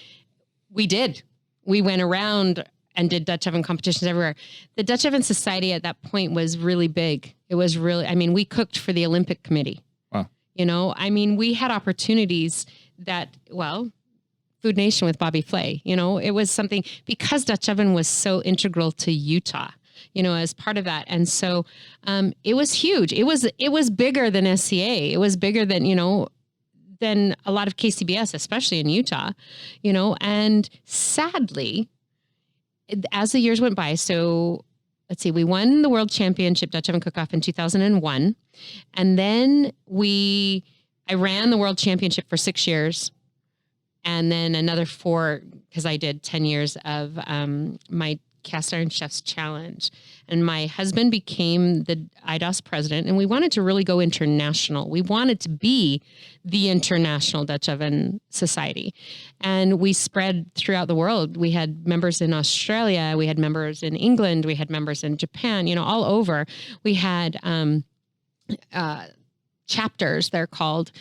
we did. We went around and did Dutch oven competitions everywhere. The Dutch Oven Society at that point was really big. It was really, I mean, we cooked for the Olympic Committee. Wow. You know, I mean, we had opportunities that, well, Food Nation with Bobby Flay, you know, it was something because Dutch oven was so integral to Utah, you know, as part of that. And so it was huge. It was bigger than SCA. It was bigger than, you know, than a lot of KCBS, especially in Utah, you know, and sadly, as the years went by, so let's see, we won the World Championship Dutch Oven Cook-Off in 2001. And then I ran the World Championship for 6 years. And then another 4, because I did 10 years of my Cast Iron Chef's Challenge. And my husband became the IDOS president, and we wanted to really go international. We wanted to be the International Dutch Oven Society. And we spread throughout the world. We had members in Australia, we had members in England, we had members in Japan, you know, all over. We had chapters, they're called,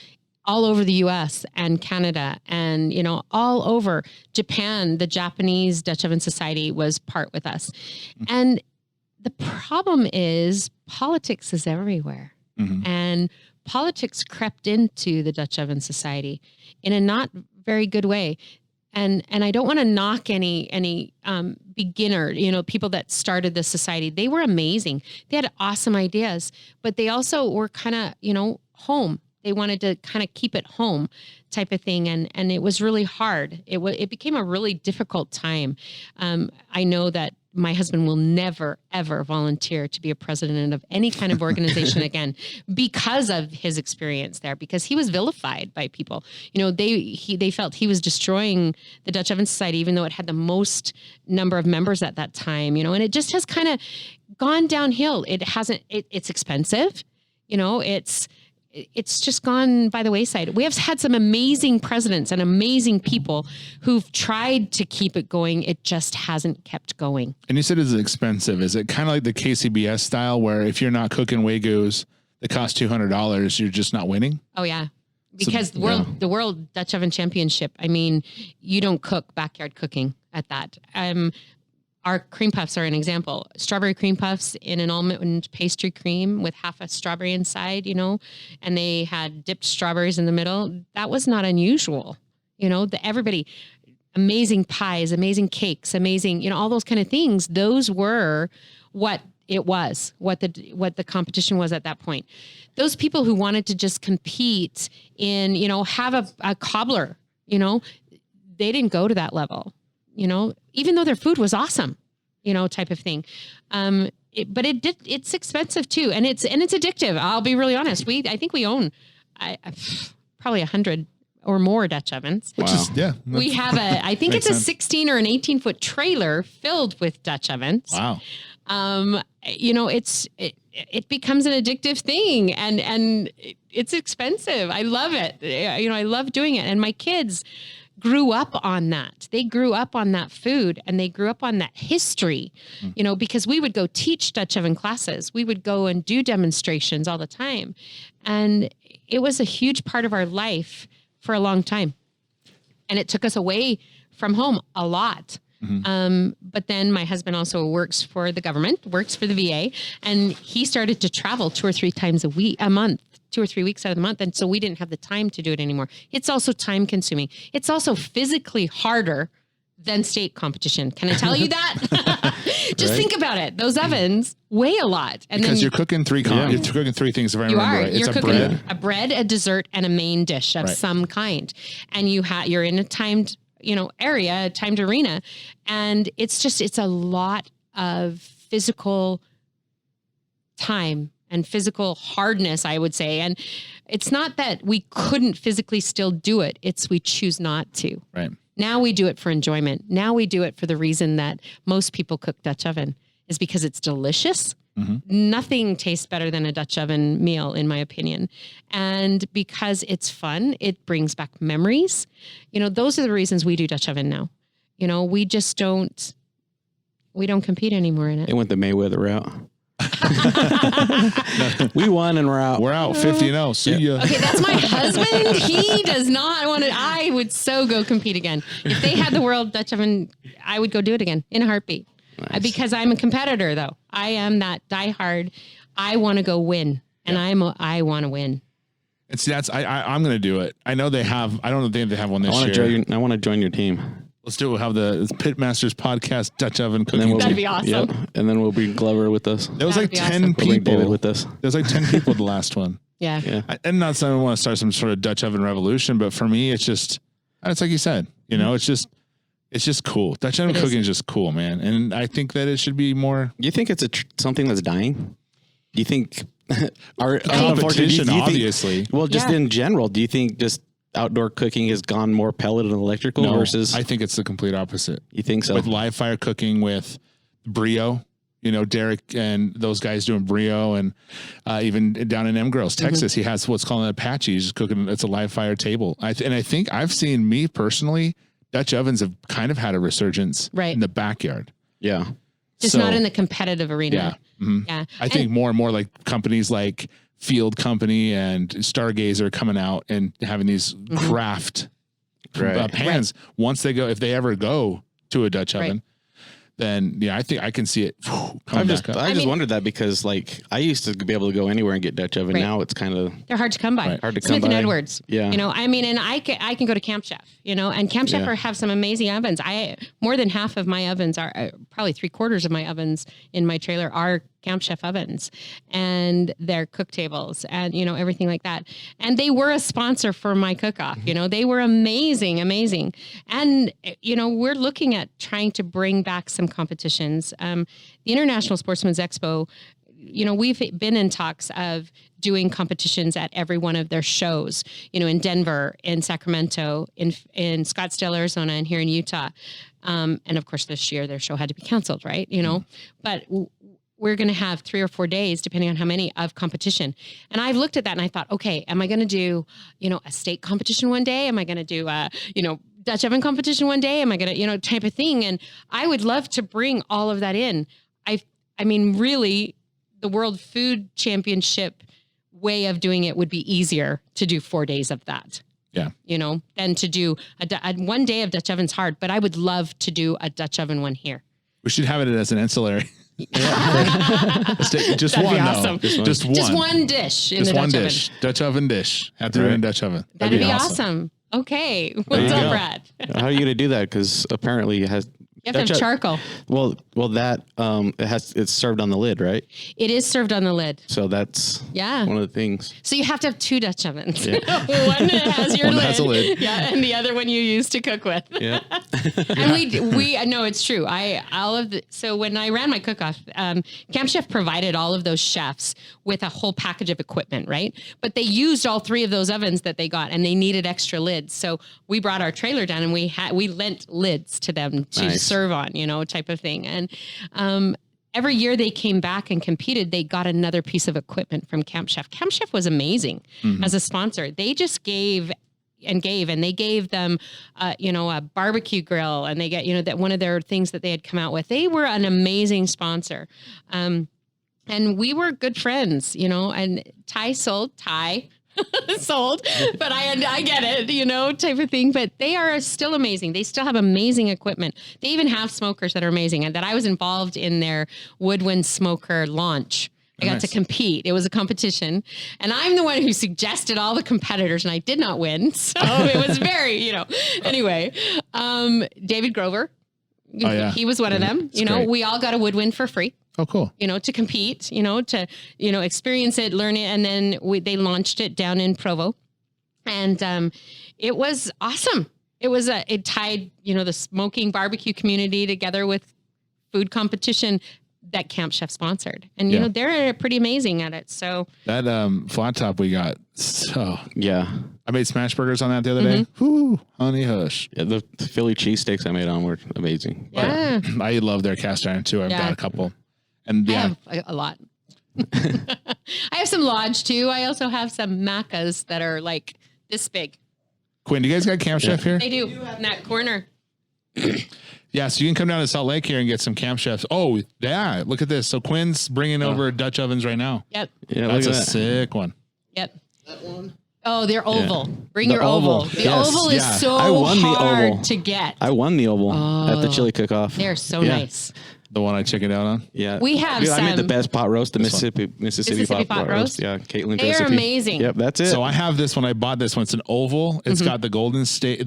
all over the US and Canada and, you know, all over Japan. The Japanese Dutch Oven Society was part with us. And the problem is politics is everywhere. And politics crept into the Dutch Oven Society in a not very good way. And I don't want to knock any beginner, you know, people that started the society. They were amazing. They had awesome ideas, but they also were kind of, you know, home. They wanted to kind of keep it home type of thing. And it was really hard. It became a really difficult time. I know that my husband will never, ever volunteer to be a president of any kind of organization again because of his experience there, because he was vilified by people. You know, they felt he was destroying the Dutch Oven Society, even though it had the most number of members at that time, you know, and it just has kind of gone downhill. It's expensive, you know, it's just gone by the wayside. We have had some amazing presidents and amazing people who've tried to keep it going. It just hasn't kept going. And you said it's expensive. Is it kind of like the KCBS style where if you're not cooking Wagyus that cost $200, you're just not winning? Oh, yeah. Because the World Dutch Oven Championship, I mean, you don't cook backyard cooking at that. Our cream puffs are an example. Strawberry cream puffs in an almond pastry cream with half a strawberry inside, you know, and they had dipped strawberries in the middle. That was not unusual. You know, everybody, amazing pies, amazing cakes, amazing, you know, all those kind of things. Those were what it was, what the competition was at that point. Those people who wanted to just compete in, you know, have a cobbler, you know, they didn't go to that level. You know, even though their food was awesome, you know, type of thing. But it's expensive too. And it's addictive. I'll be really honest. I think we own probably 100 or more Dutch ovens. Which is, yeah. We have I think it's a 16 or an 18-foot trailer filled with Dutch ovens. Wow. You know, it becomes an addictive thing and it's expensive. I love it. You know, I love doing it. And my kids grew up on that. They grew up on that food and they grew up on that history, you know, because we would go teach Dutch oven classes. We would go and do demonstrations all the time. And it was a huge part of our life for a long time. And it took us away from home a lot. But then my husband also works for the government, works for the VA, and he started to travel 2 or 3 times a month, 2 or 3 weeks out of the month. And so we didn't have the time to do it anymore. It's also time consuming. It's also physically harder than state competition. Can I tell you that? Just think about it. Those ovens weigh a lot. And because then you're cooking three things, if I remember right. You're it's cooking a bread, a dessert, and a main dish of some kind. And you're in a timed, you know, area, a timed arena. And it's a lot of physical time and physical hardness, I would say. And it's not that we couldn't physically still do it. It's we choose not to. Right. Now we do it for enjoyment. Now we do it for the reason that most people cook Dutch oven is because it's delicious. Nothing tastes better than a Dutch oven meal, in my opinion. And because it's fun, it brings back memories. You know, those are the reasons we do Dutch oven now. You know, we just don't compete anymore in it. They went the Mayweather route. We won and we're out. We're out 50-0. See ya. Okay, that's my husband. He does not want to. I would so go compete again. If they had the World Dutch Oven, I would go do it again in a heartbeat. Nice. Because I'm a competitor, though. I am that diehard. I want to go win, and I want to win. And see, I'm going to do it. I know they have. I don't think they have one this year. I want to join your team. Let's do it. We'll have the Pitmasters podcast Dutch Oven cooking. That'd be awesome. Yep. And then we'll bring Glover with us. There was That'd like be 10 awesome. We'll bring people David with us. There was like 10 people the last one. Yeah. Yeah. And not saying I want to start some sort of Dutch oven revolution, but for me, it's like you said, it's just cool. Dutch oven cooking is just cool, man. And I think that it should be more. Do you think it's something that's dying? Do you think our competition, obviously? Well, just in general, do you think just outdoor cooking has gone more pellet and electrical versus? I think it's the complete opposite. You think so? With live fire cooking, with brio, Derek and those guys doing brio, and even down in M Girls, Texas, he has what's called an Apache. He's cooking. It's a live fire table. I think I've seen, me personally, Dutch ovens have kind of had a resurgence in the backyard. Yeah. Just not in the competitive arena. Yeah. Mm-hmm. Yeah. I think more and more like companies like Field Company and Stargazer coming out and having these craft pans. Once they go, if they ever go to a Dutch oven, then I think I can see it. I just wondered that because I used to be able to go anywhere and get Dutch oven. Now it's kind of, they're hard to come by. Hard to Smith come and by. Edwards. Yeah. And I can go to Camp Chef, and Camp Chef have some amazing ovens. More than half of my ovens are probably 3/4 of my ovens in my trailer are Camp Chef ovens, and their cook tables and, everything like that. And they were a sponsor for my cook-off. They were amazing. And, we're looking at trying to bring back some competitions. The International Sportsman's Expo, we've been in talks of doing competitions at every one of their shows, in Denver, in Sacramento, in Scottsdale, Arizona, and here in Utah. And of course, this year their show had to be canceled, right? But we're going to have 3 or 4 days, depending on how many, of competition. And I've looked at that and I thought, okay, am I going to do, a state competition one day? Am I going to do, Dutch oven competition one day? Am I going to, type of thing? And I would love to bring all of that in. I mean, really, the World Food Championship way of doing it would be easier to do 4 days of that. Yeah. Than to do a 1 day of Dutch oven's hard, but I would love to do a Dutch oven one here. We should have it as an ancillary. Just That'd one, be awesome. though. Just one. Just one dish in just the one Dutch dish. oven. Dutch oven dish. Have to do it in Dutch oven. That'd be awesome. Okay. What's up, Brad? How are you going to do that? Because apparently it has. You have to have charcoal. Well, that it's served on the lid, right? It is served on the lid. So that's one of the things. So you have to have 2 Dutch ovens. Yeah. One that has your lid. Has a lid. Yeah, and the other one you use to cook with. Yeah. And we know it's true. So when I ran my cook-off, Camp Chef provided all of those chefs with a whole package of equipment, right? But they used all 3 of those ovens that they got, and they needed extra lids. So we brought our trailer down and we lent lids to them to serve on, type of thing. And every year they came back and competed, they got another piece of equipment from Camp Chef. Camp Chef was amazing as a sponsor. They just gave, and they gave them, a barbecue grill, and they get, that one of their things that they had come out with. They were an amazing sponsor. And we were good friends, and Ty sold, but I get it, type of thing. But they are still amazing. They still have amazing equipment. They even have smokers that are amazing, and that I was involved in their woodwind smoker launch. I got to compete. It was a competition, and I'm the one who suggested all the competitors, and I did not win. So it was very, anyway, David Grover, he was one of them. Great. We all got a woodwind for free. Oh, cool. To compete, to, experience it, learn it. And then they launched it down in Provo, and it was awesome. It tied, the smoking barbecue community together with food competition that Camp Chef sponsored. And, they're pretty amazing at it. So that flat top we got. I made smash burgers on that the other day. Whoo, honey hush. Yeah, the Philly cheesesteaks I made on were amazing. Yeah. I love their cast iron too. I've got a couple. And I have a lot. I have some Lodge too. I also have some Macas that are like this big. Quinn, do you guys got Camp Chef here? They do in that corner. Yeah, so you can come down to Salt Lake here and get some Camp Chefs. Oh, yeah, look at this. So Quinn's bringing over Dutch ovens right now. Yep. Yeah, That's look a at that. sick one. Yep. That one. Oh, they're oval. Bring The your oval. oval. The Yes. oval is Yeah. so I won the hard oval. to get. I won the oval at the chili cook-off. They're so Yeah. nice. The one I chickened out on. Yeah, We have Dude, I made the some- best pot roast, the Mississippi pot roast. Yeah, Caitlin's They are recipe. amazing. Yep, that's it. So I have this one. I bought this one. It's an oval. It's got the golden spike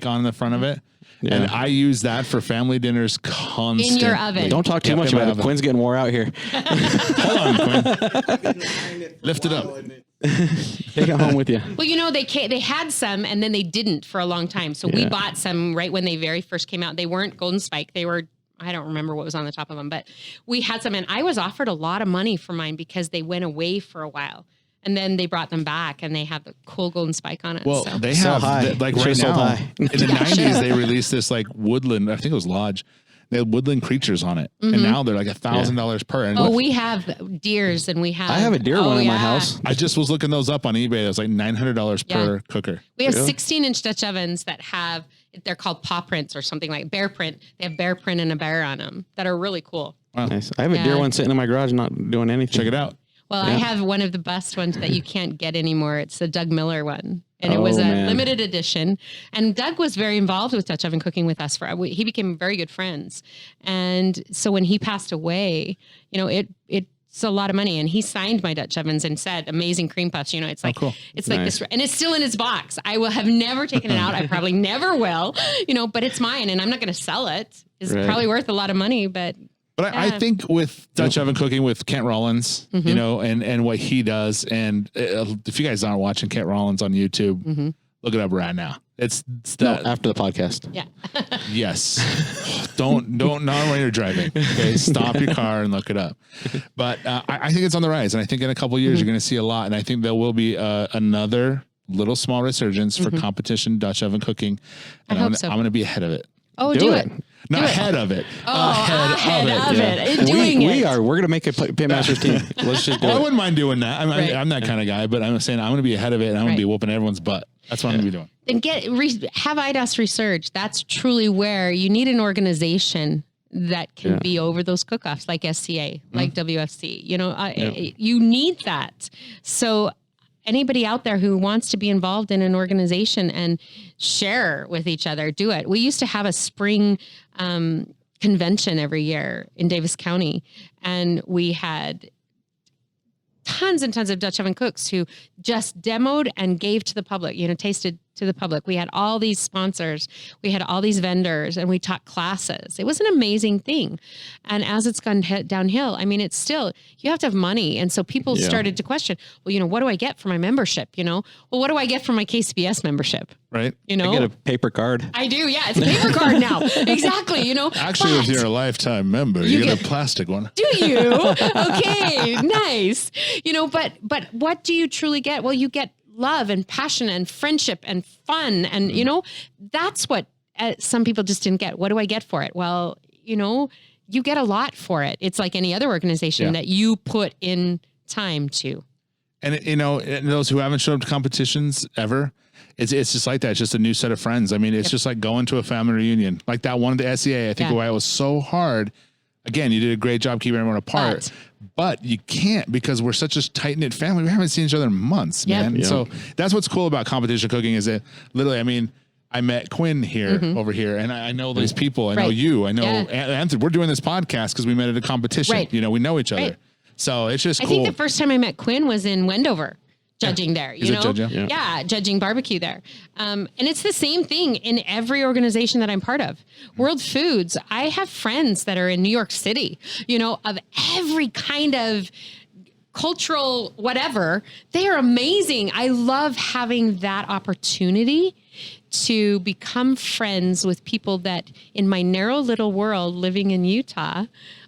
on the front of it. Yeah. And I use that for family dinners constantly. In your oven. Don't talk too Yep, much in my about it. oven. Quinn's getting wore out here. Hold on, Quinn. Lift it up. Take it home with you. Well, you know, they had some and then they didn't for a long time. So we Yeah. bought some right when they very first came out. They weren't golden spike. They were, I don't remember what was on the top of them, but we had some. And I was offered a lot of money for mine because they went away for a while. And then they brought them back and they have the cool golden spike on it. Well, so. they So have high. like Should've right sold now high. in the 90s they released this like woodland. I think it was Lodge. They had woodland creatures on it, and now they're like $1,000 per. And Oh, we have deers and we have. I have a deer one in my yeah. house. I just was looking those up on eBay. It was like $900 per cooker. We have Really? 16-inch Dutch ovens that have, they're called paw prints or something like bear print. They have bear print and a bear on them that are really cool. Nice. I have a deer Yeah. one sitting in my garage, not doing anything. Check it out. Well, I have one of the best ones that you can't get anymore. It's the Doug Miller one. And it was Oh, a man. limited edition. And Doug was very involved with Dutch oven cooking with us. He became very good friends. And so when he passed away, you know, it's a lot of money. And he signed my Dutch ovens and said, amazing cream puffs. You know, it's like, cool. it's like Nice. this, and it's still in his box. I will have never taken it out. I probably never will, you know, but it's mine and I'm not going to sell it. It's Right. probably worth a lot of money, but But I think with Dutch oven cooking with Kent Rollins, you know, and what he does, and if you guys aren't watching Kent Rollins on YouTube, look it up right now. It's No, that. after the podcast. yeah. Yes. Don't not when you're driving. Okay. Stop your car and look it up. But I think it's on the rise. And I think in a couple of years, you're going to see a lot. And I think there will be another little small resurgence for competition Dutch oven cooking. And I I'm hope so. going to be ahead of it. Oh, Do do it. it. Not Do it. ahead of it. Ahead of it. And And doing we it. are. We're gonna make a Pitmasters team. Let's just do Well, I it. wouldn't mind doing that. Right. I'm that kind of guy, but I'm saying I'm going to be ahead of it and I'm going to be Right. whooping everyone's butt. That's what I'm going to be doing. And have IDOS research. That's truly where you need an organization that can be over those cook-offs, like SCA, like WFC. You know, you need that. So anybody out there who wants to be involved in an organization and share with each other, do it. We used to have a spring convention every year in Davis County, and we had tons and tons of Dutch oven cooks who just demoed and gave to the public, you know, tasted to the public. We had all these sponsors, we had all these vendors, and we taught classes. It was an amazing thing. And as it's gone downhill, I mean, it's still, you have to have money. And so people started to question, well, you know, what do I get for my membership? You know, well, what do I get for my KCBS membership? Right. You know, I get a paper card. I do. Yeah. It's a paper card now. Exactly. You know, Actually, if but- you're a lifetime member, you get a plastic one. do you? Okay, nice. You know, but what do you truly get? Well, you get love and passion and friendship and fun. And, you know, that's what some people just didn't get. What do I get for it? Well, you know, you get a lot for it. It's like any other organization that you put in time to. And, you know, and those who haven't showed up to competitions ever, it's just like that. It's just a new set of friends. I mean, it's just like going to a family reunion. Like that one at the SEA, I think why it was so hard. Again, you did a great job keeping everyone apart, but you can't because we're such a tight-knit family. We haven't seen each other in months, man. Yep. So that's what's cool about competition cooking is that literally, I mean, I met Quinn here over here, and I know these people. I know you. I know Anthony. We're doing this podcast because we met at a competition. Right. You know, we know each other. Right. So it's just I cool. think the first time I met Quinn was in Wendover. Judging there, you He's a know, judge, yeah, judging barbecue there. And it's the same thing in every organization that I'm part of. World Foods, I have friends that are in New York City, you know, of every kind of cultural whatever. They are amazing. I love having that opportunity to become friends with people that in my narrow little world living in Utah,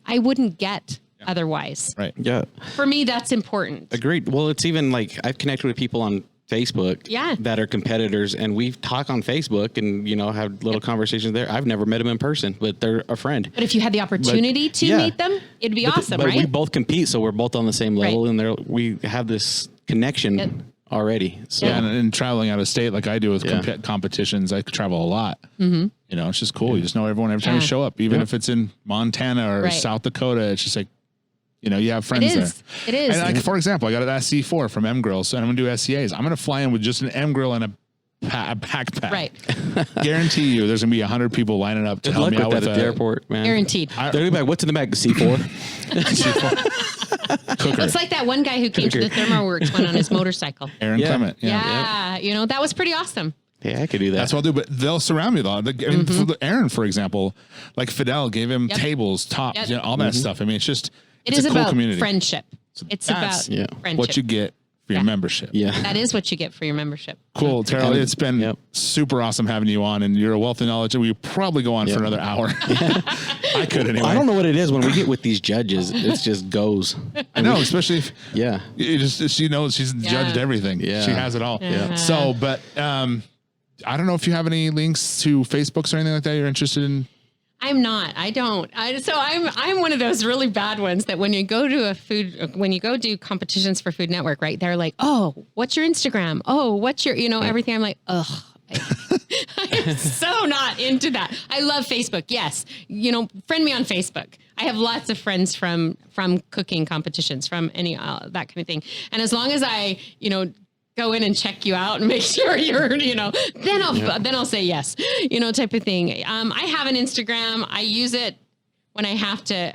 I wouldn't get otherwise. Right. Yeah. For me, that's important. Agreed. Well, it's even like I've connected with people on Facebook that are competitors, and we talk on Facebook and, you know, have little conversations there. I've never met them in person, but they're a friend. But if you had the opportunity to meet them, it'd be awesome, but right? we both compete, so we're both on the same level, and we have this connection already. So and traveling out of state like I do with competitions, I travel a lot. And You know, it's just cool. You just know everyone every time you show up, even if it's in Montana or South Dakota. It's just like, you know, you have friends there. It is. And like, for example, I got an SC4 from M Grills, and I'm gonna do SCAs. I'm gonna fly in with just an M Grill and a backpack. Right. Guarantee you, there's gonna be 100 people lining up to help me out with at the airport, man. Guaranteed. They're gonna be like, what's in the bag? The C4. Cooker. It's like that one guy who came to the ThermoWorks one on his motorcycle. Aaron Clement. Yeah. You know, that was pretty awesome. Yeah, I could do that. That's what I'll do, but they'll surround me though. Aaron, for example, like Fidel gave him tables, tops, you know, all that stuff. I mean, it's just It is a cool about community. friendship. It's about friendship. What you get for your membership. Yeah. That is what you get for your membership. Cool, Terryl. It's been super awesome having you on, and you're a wealth of knowledge. We probably go on for another hour. I could anyway. I don't know what it is when we get with these judges. It just goes. I know, especially if you just she knows she's judged everything. Yeah, she has it all. Yeah. So, but I don't know if you have any links to Facebooks or anything like that you're interested in. I'm not. I don't. So I'm one of those really bad ones that when you go to when you go do competitions for Food Network, right? They're like, oh, what's your Instagram? Oh, what's your, everything. I'm like, ugh. I'm so not into that. I love Facebook. Yes. Friend me on Facebook. I have lots of friends from cooking competitions, from any, that kind of thing. And as long as I, go in and check you out and make sure you're, then I'll say yes, type of thing. I have an Instagram. I use it when I have to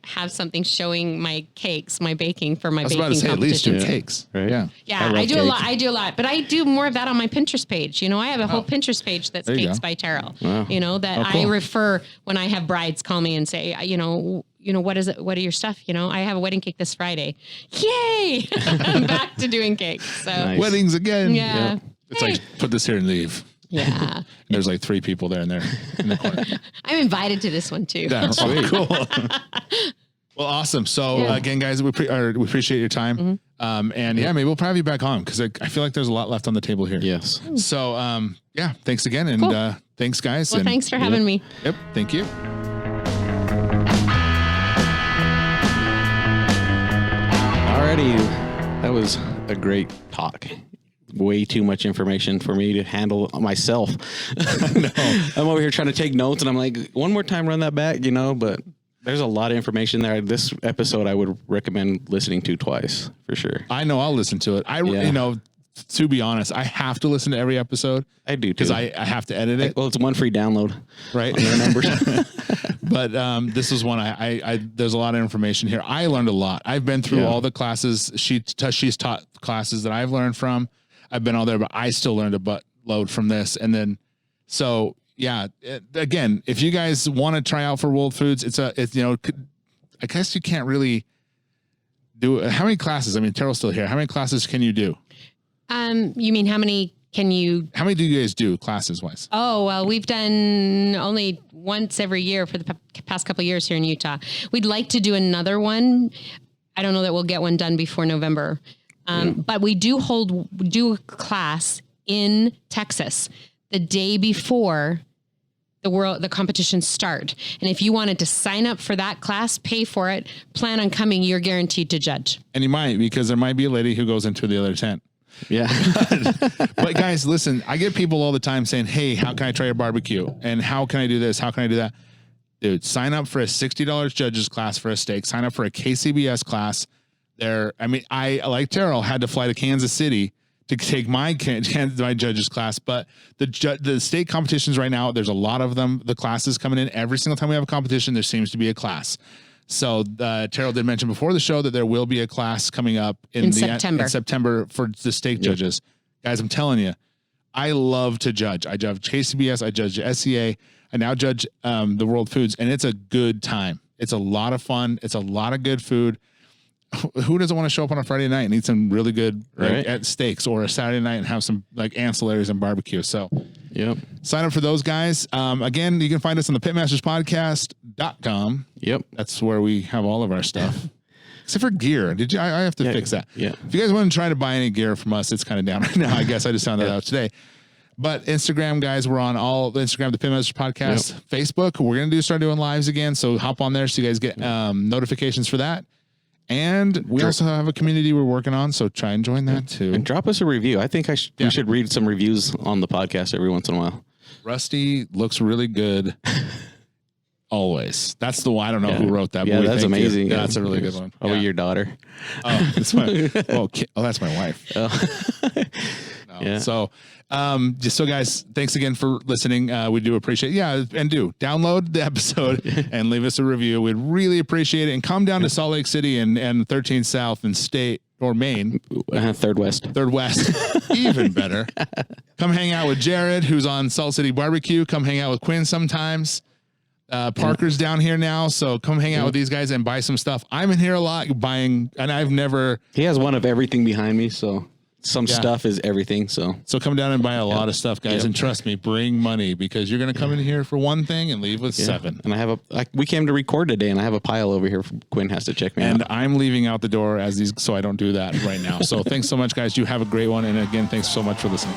have something showing my cakes, my baking for my baking competition. At least two cakes, right? Yeah, I do a lot, but I do more of that on my Pinterest page. I have a whole Pinterest page that's Cakes by Terryl. Wow. I refer when I have brides call me and say, what is it? What are your stuff? I have a wedding cake this Friday. Yay! I'm back to doing cakes. So weddings again. Yeah. Yep. It's like, put this here and leave. Yeah. And there's like 3 people there in the corner. I'm invited to this one too. That's cool. Well, awesome. So again, guys, we appreciate your time. And maybe we'll probably have you back on because I feel like there's a lot left on the table here. Yes. So thanks again. And thanks, guys. Well, thanks for having me. Yep. Thank you. Alrighty. That was a great talk. Way too much information for me to handle myself. I'm over here trying to take notes and I'm like, one more time, run that back, but there's a lot of information there. This episode I would recommend listening to twice for sure. I know I'll listen to it. To be honest, I have to listen to every episode. I do because I have to edit it. Well, it's one free download, right? On their numbers. But this is one I there's a lot of information here. I learned a lot. I've been through all the classes. She's taught classes that I've learned from. I've been all there, but I still learned a buttload from this. And then, again, if you guys want to try out for World Foods, I guess you can't really do it. How many classes? I mean, Terrell's still here. How many classes can you do? You mean how many do you guys do classes wise? Oh, well, we've done only once every year for the past couple of years here in Utah. We'd like to do another one. I don't know that we'll get one done before November. But we do a class in Texas the day before the competitions start. And if you wanted to sign up for that class, pay for it, plan on coming, you're guaranteed to judge. And you might, because there might be a lady who goes into the other tent. Yeah. But guys, listen, I get people all the time saying, hey, how can I try your barbecue? And how can I do this? How can I do that? Dude, sign up for a $60 judges class for a steak. Sign up for a KCBS class. I, like Terrell, had to fly to Kansas City to take my judges class, but the state competitions right now, there's a lot of them. The classes coming in every single time we have a competition, there seems to be a class. So Terrell did mention before the show that there will be a class coming up in September for the state judges. Guys, I'm telling you, I love to judge. I judge KCBS, I judge SCA, I now judge the World Foods, and it's a good time. It's a lot of fun. It's a lot of good food. Who doesn't want to show up on a Friday night and eat some really good at steaks, or a Saturday night and have some like ancillaries and barbecue? So sign up for those guys. Again, you can find us on the pitmasterspodcast.com. Yep. That's where we have all of our stuff. Except for gear. I have to fix that. Yeah. If you guys want to try to buy any gear from us, it's kind of down right now. I guess I just found that out today. But Instagram, guys, we're on all the Instagram, the Pitmaster Podcast, Facebook. We're going to start doing lives again. So hop on there so you guys get notifications for that. And we also have a community we're working on, so try and join that too. And drop us a review. I think we should read some reviews on the podcast every once in a while. Rusty looks really good. Always. That's the one. I don't know who wrote that. Yeah, movie. that's Thank amazing. You. That's a really good one. Oh, your daughter. Oh, that's my. That's my wife. Oh. No. Yeah. So, guys, thanks again for listening. We do appreciate. And do download the episode and leave us a review. We'd really appreciate it. And come down to Salt Lake City and 13 South and State or Maine. Third West. Even better. Come hang out with Jared, who's on Salt City Barbecue. Come hang out with Quinn sometimes. Parker's down here now, so come hang out with these guys and buy some stuff. I'm in here a lot buying, and I've never. He has one of everything behind me, so some stuff is everything. So come down and buy a lot of stuff, guys, and trust me, bring money because you're gonna come in here for one thing and leave with 7. And I have we came to record today, and I have a pile over here. Quinn has to check me out, and I'm leaving out the door so I don't do that right now. So thanks so much, guys. You have a great one, and again, thanks so much for listening.